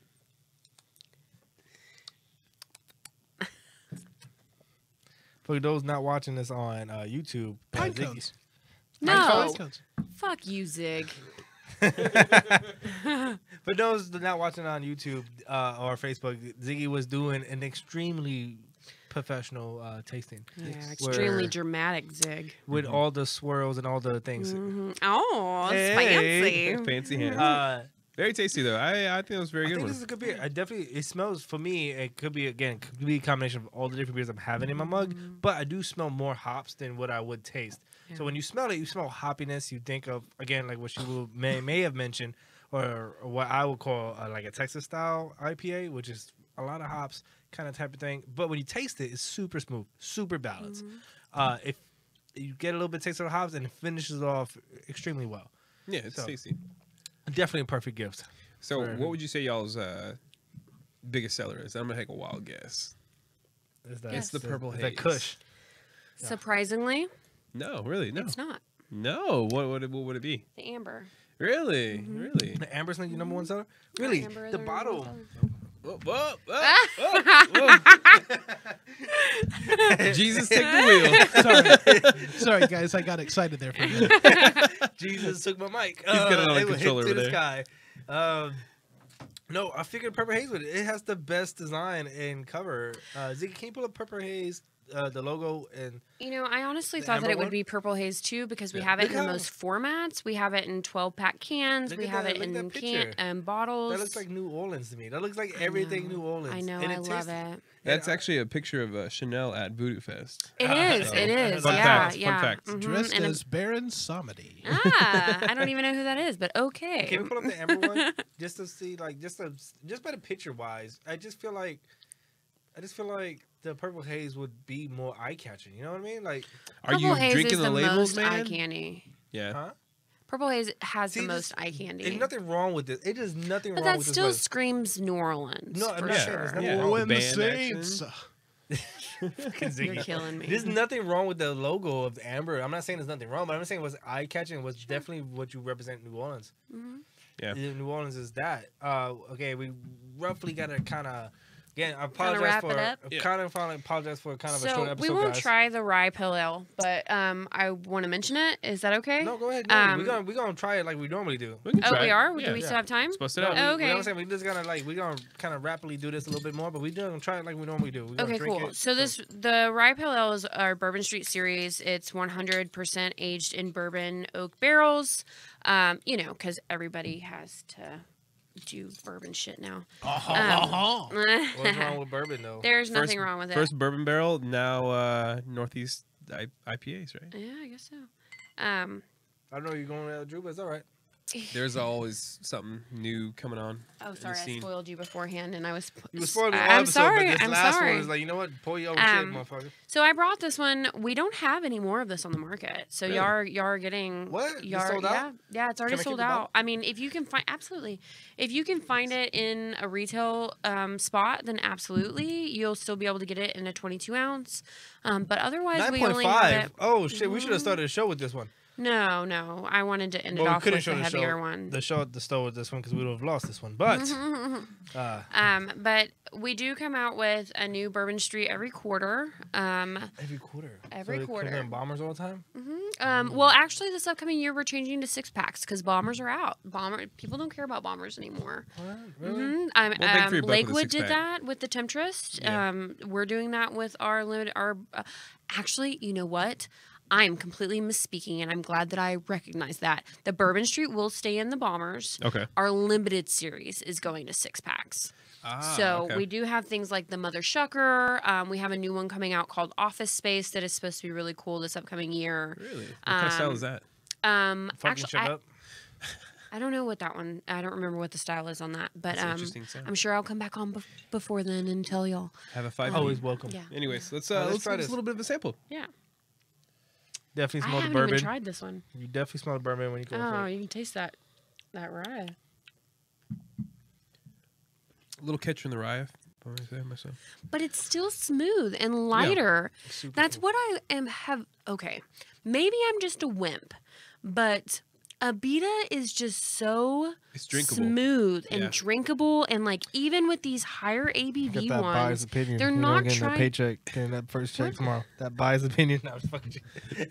Speaker 1: For those not watching this on YouTube,
Speaker 3: Pine
Speaker 1: Ziggy-
Speaker 3: cones.
Speaker 4: No.
Speaker 3: Pine cones.
Speaker 4: Fuck you, Zig.
Speaker 1: For those that not watching on YouTube or Facebook, Ziggy was doing an extremely professional tasting
Speaker 4: Yeah, extremely
Speaker 1: Where-
Speaker 4: dramatic, Zig.
Speaker 1: with all the swirls and all the things.
Speaker 4: Mhm. Oh, it's
Speaker 1: Hey.
Speaker 4: fancy.
Speaker 2: Fancy hands. Very tasty though. I think it was a very
Speaker 1: I
Speaker 2: good
Speaker 1: think
Speaker 2: one.
Speaker 1: this is a good beer. I definitely it smells for me. It could be a combination of all the different beers I'm having in my mug, but I do smell more hops than what I would taste. So when you smell it, you smell hoppiness. You think of again like what you may have mentioned, or what I would call like a Texas style IPA, which is a lot of hops kind of type of thing. But when you taste it, it's super smooth, super balanced. If you get a little bit of taste of the hops, and it finishes off extremely well.
Speaker 2: Yeah, it's
Speaker 1: So-
Speaker 2: tasty.
Speaker 1: Definitely a perfect gift.
Speaker 2: So,
Speaker 1: For-
Speaker 2: what would you say y'all's biggest seller is? I'm gonna take a wild guess.
Speaker 1: Is that,
Speaker 2: It's the purple
Speaker 1: is that
Speaker 2: haze.
Speaker 1: Kush.
Speaker 4: Surprisingly,
Speaker 2: No, really, no.
Speaker 4: it's not.
Speaker 2: No, what would it be?
Speaker 4: The amber.
Speaker 2: Really,
Speaker 4: Mm-hmm.
Speaker 2: really.
Speaker 1: The Amber's not your number one seller? Really?
Speaker 4: Amber is
Speaker 1: The
Speaker 4: our number one
Speaker 1: bottle.
Speaker 2: Whoa, whoa, whoa. Jesus, take the wheel.
Speaker 3: Sorry, guys, I got excited there for a minute.
Speaker 1: Jesus took my mic.
Speaker 2: He's got it on
Speaker 1: it
Speaker 2: the
Speaker 1: went
Speaker 2: controller
Speaker 1: to
Speaker 2: over
Speaker 1: the
Speaker 2: there.
Speaker 1: sky. No, I figured Purple Haze would. It has the best design and cover. Ziggy, can you pull up Purple Haze, the logo, and
Speaker 4: You know, I honestly
Speaker 1: The
Speaker 4: thought that
Speaker 1: amber
Speaker 4: it would
Speaker 1: one?
Speaker 4: be Purple Haze too because we
Speaker 2: Yeah.
Speaker 4: have it
Speaker 1: Look
Speaker 4: in the
Speaker 1: how-
Speaker 4: most formats. We have it in 12-pack cans.
Speaker 1: Look
Speaker 4: We
Speaker 1: at
Speaker 4: have
Speaker 1: that-
Speaker 4: it
Speaker 1: look at
Speaker 4: in
Speaker 1: that picture.
Speaker 4: bottles.
Speaker 1: that looks like New Orleans to me. That looks like
Speaker 4: I
Speaker 1: everything
Speaker 4: know.
Speaker 1: New Orleans.
Speaker 4: I know,
Speaker 1: And
Speaker 4: I love
Speaker 1: tastes-
Speaker 4: it.
Speaker 2: That's actually a picture of Chanel at Voodoo Fest.
Speaker 4: It
Speaker 1: Ah,
Speaker 4: is.
Speaker 1: so-
Speaker 4: It is.
Speaker 1: Fun
Speaker 4: yeah,
Speaker 2: fact, fun
Speaker 4: yeah.
Speaker 2: fact.
Speaker 4: Mhm,
Speaker 3: Dressed
Speaker 4: and
Speaker 3: as Baron Samedi.
Speaker 4: I don't even know who that is, but okay.
Speaker 1: Can we pull up the Amber one just to see, like, just by the picture wise? I just feel like the Purple Haze would be more eye catching. You know what I mean? Like,
Speaker 2: Are
Speaker 4: Purple
Speaker 2: you
Speaker 4: Haze
Speaker 2: drinking
Speaker 4: is
Speaker 2: the
Speaker 4: the
Speaker 2: labels,
Speaker 4: most eye
Speaker 2: man?
Speaker 4: candy.
Speaker 2: Yeah.
Speaker 1: huh?
Speaker 4: Purple Haze has
Speaker 1: See,
Speaker 4: the
Speaker 1: this-
Speaker 4: most eye candy.
Speaker 1: There's nothing wrong with this. It is nothing
Speaker 4: but
Speaker 1: wrong
Speaker 4: that
Speaker 1: with
Speaker 4: still
Speaker 1: this.
Speaker 4: screams New Orleans.
Speaker 1: No, I'm
Speaker 4: for
Speaker 1: not saying
Speaker 4: sure.
Speaker 1: there's nothing
Speaker 2: Yeah.
Speaker 1: wrong with
Speaker 3: Oh, and the
Speaker 2: band
Speaker 3: Saints.
Speaker 4: You're killing me.
Speaker 1: There's nothing wrong with the logo of the Amber. I'm not saying there's nothing wrong, but I'm saying what's eye catching was definitely what you represent in New Orleans.
Speaker 4: Mhm.
Speaker 2: Yeah.
Speaker 1: New Orleans is that. Okay, we roughly got to kind of. Again, I
Speaker 4: Kinda
Speaker 1: apologize
Speaker 4: wrap
Speaker 1: for.
Speaker 4: it up?
Speaker 2: Yeah.
Speaker 1: Kind of apologize for kind of a short
Speaker 4: So
Speaker 1: episode,
Speaker 4: we won't
Speaker 1: guys.
Speaker 4: try the rye pale ale, but I want to mention it. Is that okay?
Speaker 1: No, go ahead. Go ahead.
Speaker 4: Um,
Speaker 1: we're gonna try it like we normally do.
Speaker 2: We can
Speaker 4: Oh,
Speaker 2: try
Speaker 4: we
Speaker 2: it.
Speaker 4: are.
Speaker 2: Yeah.
Speaker 4: Do we still have time?
Speaker 2: Let's bust it
Speaker 1: No,
Speaker 2: out.
Speaker 1: we,
Speaker 4: Oh,
Speaker 1: you know
Speaker 4: okay.
Speaker 1: what I'm saying? We just gonna we're gonna kind of rapidly do this a little bit more, but we're gonna try it like we normally do. We're gonna
Speaker 4: Okay,
Speaker 1: drink
Speaker 4: cool.
Speaker 1: it.
Speaker 4: So the rye pale ale is our Bourbon Street series. It's 100% aged in bourbon oak barrels. You know, because everybody has to do bourbon shit now.
Speaker 1: What's wrong with bourbon though?
Speaker 4: There's nothing wrong with it.
Speaker 2: First bourbon barrel, now Northeast IPAs, right?
Speaker 4: Yeah, I guess so.
Speaker 1: I don't know you're going out, Drew, but it's all right.
Speaker 2: There's always something new coming on.
Speaker 4: Oh,
Speaker 2: in the
Speaker 4: sorry, I
Speaker 2: scene.
Speaker 4: spoiled you beforehand, and I was.
Speaker 1: You were spoiling the whole
Speaker 4: I'm
Speaker 1: episode,
Speaker 4: sorry.
Speaker 1: but this
Speaker 4: I'm
Speaker 1: last
Speaker 4: sorry.
Speaker 1: one is like, you know what? Pour your own
Speaker 4: Um,
Speaker 1: shit, motherfucker.
Speaker 4: So I brought this one. We don't have any more of this on the market. So
Speaker 2: Really?
Speaker 4: y'all are getting
Speaker 1: What? It's
Speaker 4: y'all-
Speaker 1: sold out?
Speaker 4: Yeah, it's already
Speaker 1: Can I keep
Speaker 4: sold
Speaker 1: the bottle?
Speaker 4: out. I mean, if you can find if you can find it in a retail spot, then absolutely you'll still be able to get it in a 22 ounce. But otherwise, we only have
Speaker 1: 9.5.
Speaker 4: it.
Speaker 1: Oh shit, we should have started the show with this one.
Speaker 4: No, I wanted to end
Speaker 1: Well,
Speaker 4: it
Speaker 1: we
Speaker 4: off
Speaker 1: couldn't
Speaker 4: with
Speaker 1: show
Speaker 4: the
Speaker 1: the
Speaker 4: heavier
Speaker 1: show,
Speaker 4: one.
Speaker 1: the show at the store with this one because we would have lost this one. But
Speaker 4: But we do come out with a new Bourbon Street every quarter.
Speaker 1: every quarter,
Speaker 4: Every
Speaker 1: so they
Speaker 4: quarter.
Speaker 1: come in bombers all the time.
Speaker 4: Well, actually, this upcoming year we're changing to 6-packs because bombers are out. People don't care about bombers anymore.
Speaker 1: What? Really?
Speaker 4: Mhm.
Speaker 2: bang for your buck with a
Speaker 4: Lakewood did
Speaker 2: 6-pack.
Speaker 4: that with the Temptress.
Speaker 2: Yeah.
Speaker 4: We're doing that with our limited. Actually, you know what? I'm completely misspeaking, and I'm glad that I recognize that. The Bourbon Street will stay in the bombers.
Speaker 2: Okay.
Speaker 4: Our limited series is going to 6-packs. So
Speaker 2: okay.
Speaker 4: we do have things like the Mother Shucker. We have a new one coming out called Office Space that is supposed to be really cool this upcoming year.
Speaker 2: Really? What kind of style is that?
Speaker 1: Fucking
Speaker 4: Actually,
Speaker 1: shut up.
Speaker 4: I don't know what that one. I don't remember what the style is on that, but
Speaker 2: That's an interesting sound.
Speaker 4: I'm sure I'll come back on before then and tell y'all.
Speaker 2: Have a 5.
Speaker 1: Always welcome.
Speaker 4: Yeah,
Speaker 2: Anyways, let's
Speaker 1: let's
Speaker 2: let's
Speaker 1: try
Speaker 2: try
Speaker 1: this.
Speaker 2: a little bit of a sample.
Speaker 4: yeah.
Speaker 1: Definitely
Speaker 4: I
Speaker 1: smell the
Speaker 4: haven't
Speaker 1: bourbon.
Speaker 4: even tried this one.
Speaker 1: You definitely smell the bourbon when you go
Speaker 4: Oh,
Speaker 1: for it.
Speaker 4: you can taste that rye.
Speaker 2: A little catcher in the rye, if I want to say myself.
Speaker 4: But it's still smooth and lighter.
Speaker 1: Super
Speaker 4: That's
Speaker 1: smooth.
Speaker 4: what I am okay. Maybe I'm just a wimp, but Abita is just so
Speaker 2: It's drinkable.
Speaker 4: smooth and
Speaker 2: Yeah.
Speaker 4: drinkable, and like even with these higher ABV
Speaker 1: Get that buyer's
Speaker 4: ones,
Speaker 1: opinion.
Speaker 4: they're
Speaker 1: You're
Speaker 4: not
Speaker 1: getting that
Speaker 4: trying.
Speaker 1: paycheck, getting that first check tomorrow. That buyer's opinion. No, I'm just fucking you.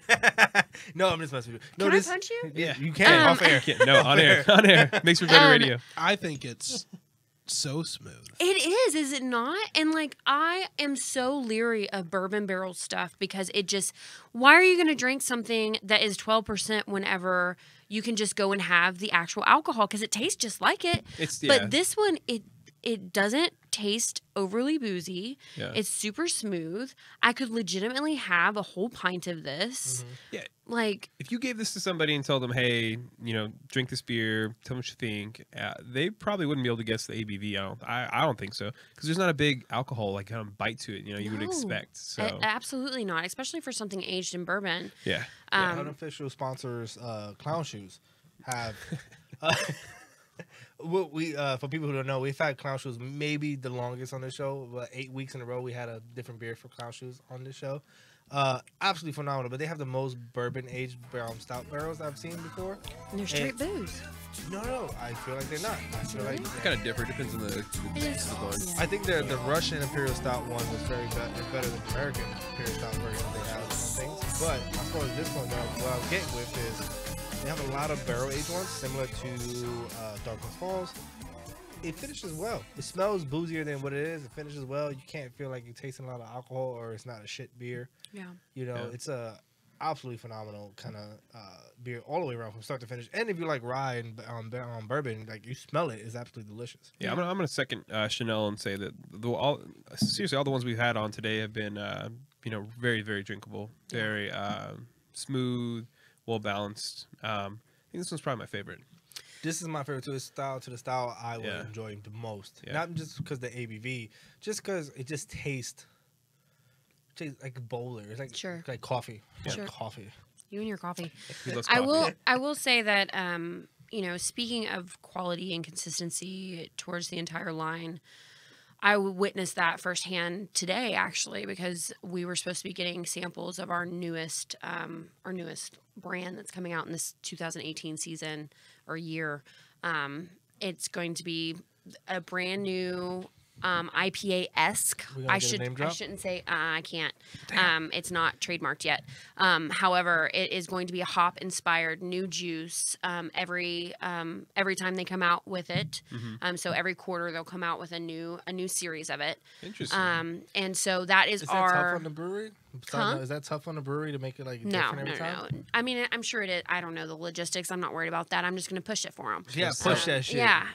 Speaker 1: No, I'm just messing with you. No,
Speaker 4: Can
Speaker 1: this,
Speaker 4: I punch you?
Speaker 2: Yeah.
Speaker 1: You can off air.
Speaker 2: Yeah, no, on air. On air. Makes for better radio.
Speaker 3: I think it's so smooth.
Speaker 4: It is it not? And like I am so leery of bourbon barrel stuff because it just why are you going to drink something that is 12% whenever you can just go and have the actual alcohol because it tastes just like it.
Speaker 2: It's
Speaker 4: But this one it doesn't taste overly boozy.
Speaker 2: Yeah.
Speaker 4: It's super smooth. I could legitimately have a whole pint of this.
Speaker 2: Yeah.
Speaker 4: Like
Speaker 2: If you gave this to somebody and told them, hey, drink this beer, tell me what you think, they probably wouldn't be able to guess the ABV. I don't think so. Because there's not a big alcohol, like, kind of bite to it, you would
Speaker 4: No.
Speaker 2: expect. So,
Speaker 4: absolutely not, especially for something aged in bourbon.
Speaker 2: yeah.
Speaker 1: Unofficial sponsors, Clown Shoes, have We for people who don't know, we've had Clown Shoes maybe the longest on the show, but 8 weeks in a row we had a different beer for Clown Shoes on the show. Absolutely phenomenal, but they have the most bourbon aged stout barrels I've seen before.
Speaker 4: And they're straight booze.
Speaker 1: No, I feel like they're not. I feel like
Speaker 2: Kind of different. Depends on the one.
Speaker 1: I think the Russian Imperial Stout one was better than the American Imperial Stout version they have things. But as far as this one, what I'm getting with is they have a lot of barrel aged ones, similar to Darkness Falls. It finishes well. It smells boozier than what it is. It finishes well. You can't feel like you're tasting a lot of alcohol or it's not a shit beer.
Speaker 4: Yeah.
Speaker 1: You know, it's a absolutely phenomenal kind of beer all the way around from start to finish. And if you like rye and bourbon, like you smell it, it's absolutely delicious.
Speaker 2: Yeah, I'm gonna second Chanel and say that seriously all the ones we've had on today have been very, very drinkable, very smooth, well balanced. I think this one's probably my favorite.
Speaker 1: This is my favorite to the style I would enjoy the most.
Speaker 2: Yeah.
Speaker 1: Not just because the ABV, just because it just tastes like a bowler. It's like like coffee.
Speaker 2: Yeah.
Speaker 1: Like coffee.
Speaker 4: You and your coffee.
Speaker 2: He loves
Speaker 4: I
Speaker 2: coffee.
Speaker 4: will say that speaking of quality and consistency towards the entire line, I witnessed that firsthand today actually, because we were supposed to be getting samples of our newest brand that's coming out in this 2018 season or year. It's going to be a brand new IPA-esque. I shouldn't say I can't. It's not trademarked yet. However, it is going to be a hop inspired new juice every time they come out with it. So every quarter they'll come out with a new series of it.
Speaker 2: Interesting.
Speaker 4: And so that is
Speaker 1: that
Speaker 4: our
Speaker 1: tough on the brewery? Is that tough on the brewery to make it like different every time?
Speaker 4: No. I mean, I'm sure it is. I don't know the logistics. I'm not worried about that. I'm just going to push it for them.
Speaker 1: Yeah, push that shit.
Speaker 4: Yeah.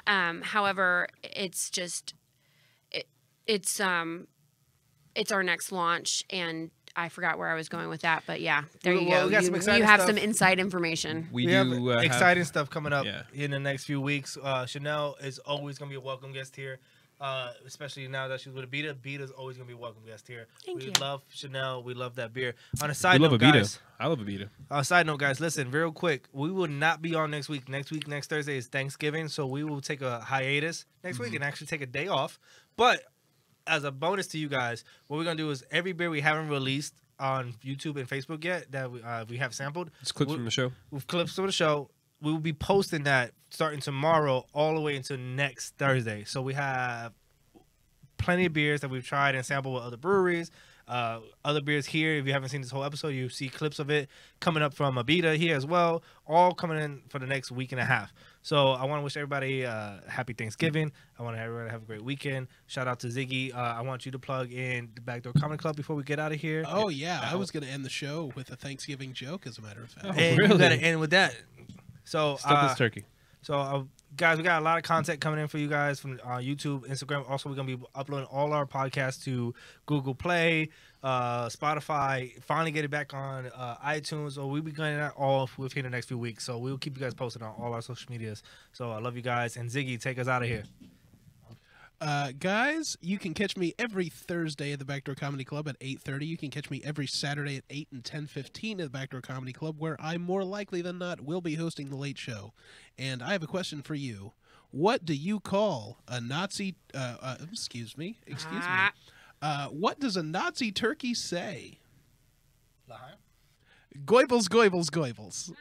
Speaker 4: However, it's just it's our next launch, and I forgot where I was going with that, but yeah, there you go.
Speaker 1: We got some exciting
Speaker 4: you have
Speaker 1: stuff.
Speaker 4: some inside information.
Speaker 1: We have exciting stuff coming up in the next few weeks. Chanel is always going to be a welcome guest here, especially now that she's with Abita. Abita's always going to be a welcome guest here.
Speaker 4: Thank you.
Speaker 1: Love Chanel. We love that beer. On a side note, guys.
Speaker 2: I love Abita.
Speaker 1: Side note, guys, listen, real quick. We will not be on next week. Next Thursday is Thanksgiving, so we will take a hiatus next week and actually take a day off. But as a bonus to you guys, what we're going to do is every beer we haven't released on YouTube and Facebook yet that we have sampled.
Speaker 2: It's clips from the show.
Speaker 1: With clips from the show. We will be posting that starting tomorrow all the way until next Thursday. So we have plenty of beers that we've tried and sampled with other breweries. Other beers here. If you haven't seen this whole episode, you see clips of it coming up from Abita here as well. All coming in for the next week and a half. So I want to wish everybody happy Thanksgiving. I want everybody to have a great weekend. Shout out to Ziggy. I want you to plug in the Backdoor Comedy Club before we get out of here.
Speaker 3: Oh, yeah. I was going to end the show with a Thanksgiving joke, as a matter of fact.
Speaker 1: And
Speaker 2: really?
Speaker 1: you got to end with that. So,
Speaker 2: Stuff this turkey.
Speaker 1: So, guys, we got a lot of content coming in for you guys from YouTube, Instagram. Also, we're going to be uploading all our podcasts to Google Play, Spotify. Finally get it back on iTunes. So we'll be getting that all within the next few weeks. So we'll keep you guys posted on all our social medias. So I love you guys. And Ziggy, take us out of here.
Speaker 3: Guys, you can catch me every Thursday at the Backdoor Comedy Club at 8:30. You can catch me every Saturday at 8 and 10:15 at the Backdoor Comedy Club, where I more likely than not will be hosting the late show. And I have a question for you. What do you call a Nazi? Excuse me. What does a Nazi turkey say? Goibels, goibels, goibels.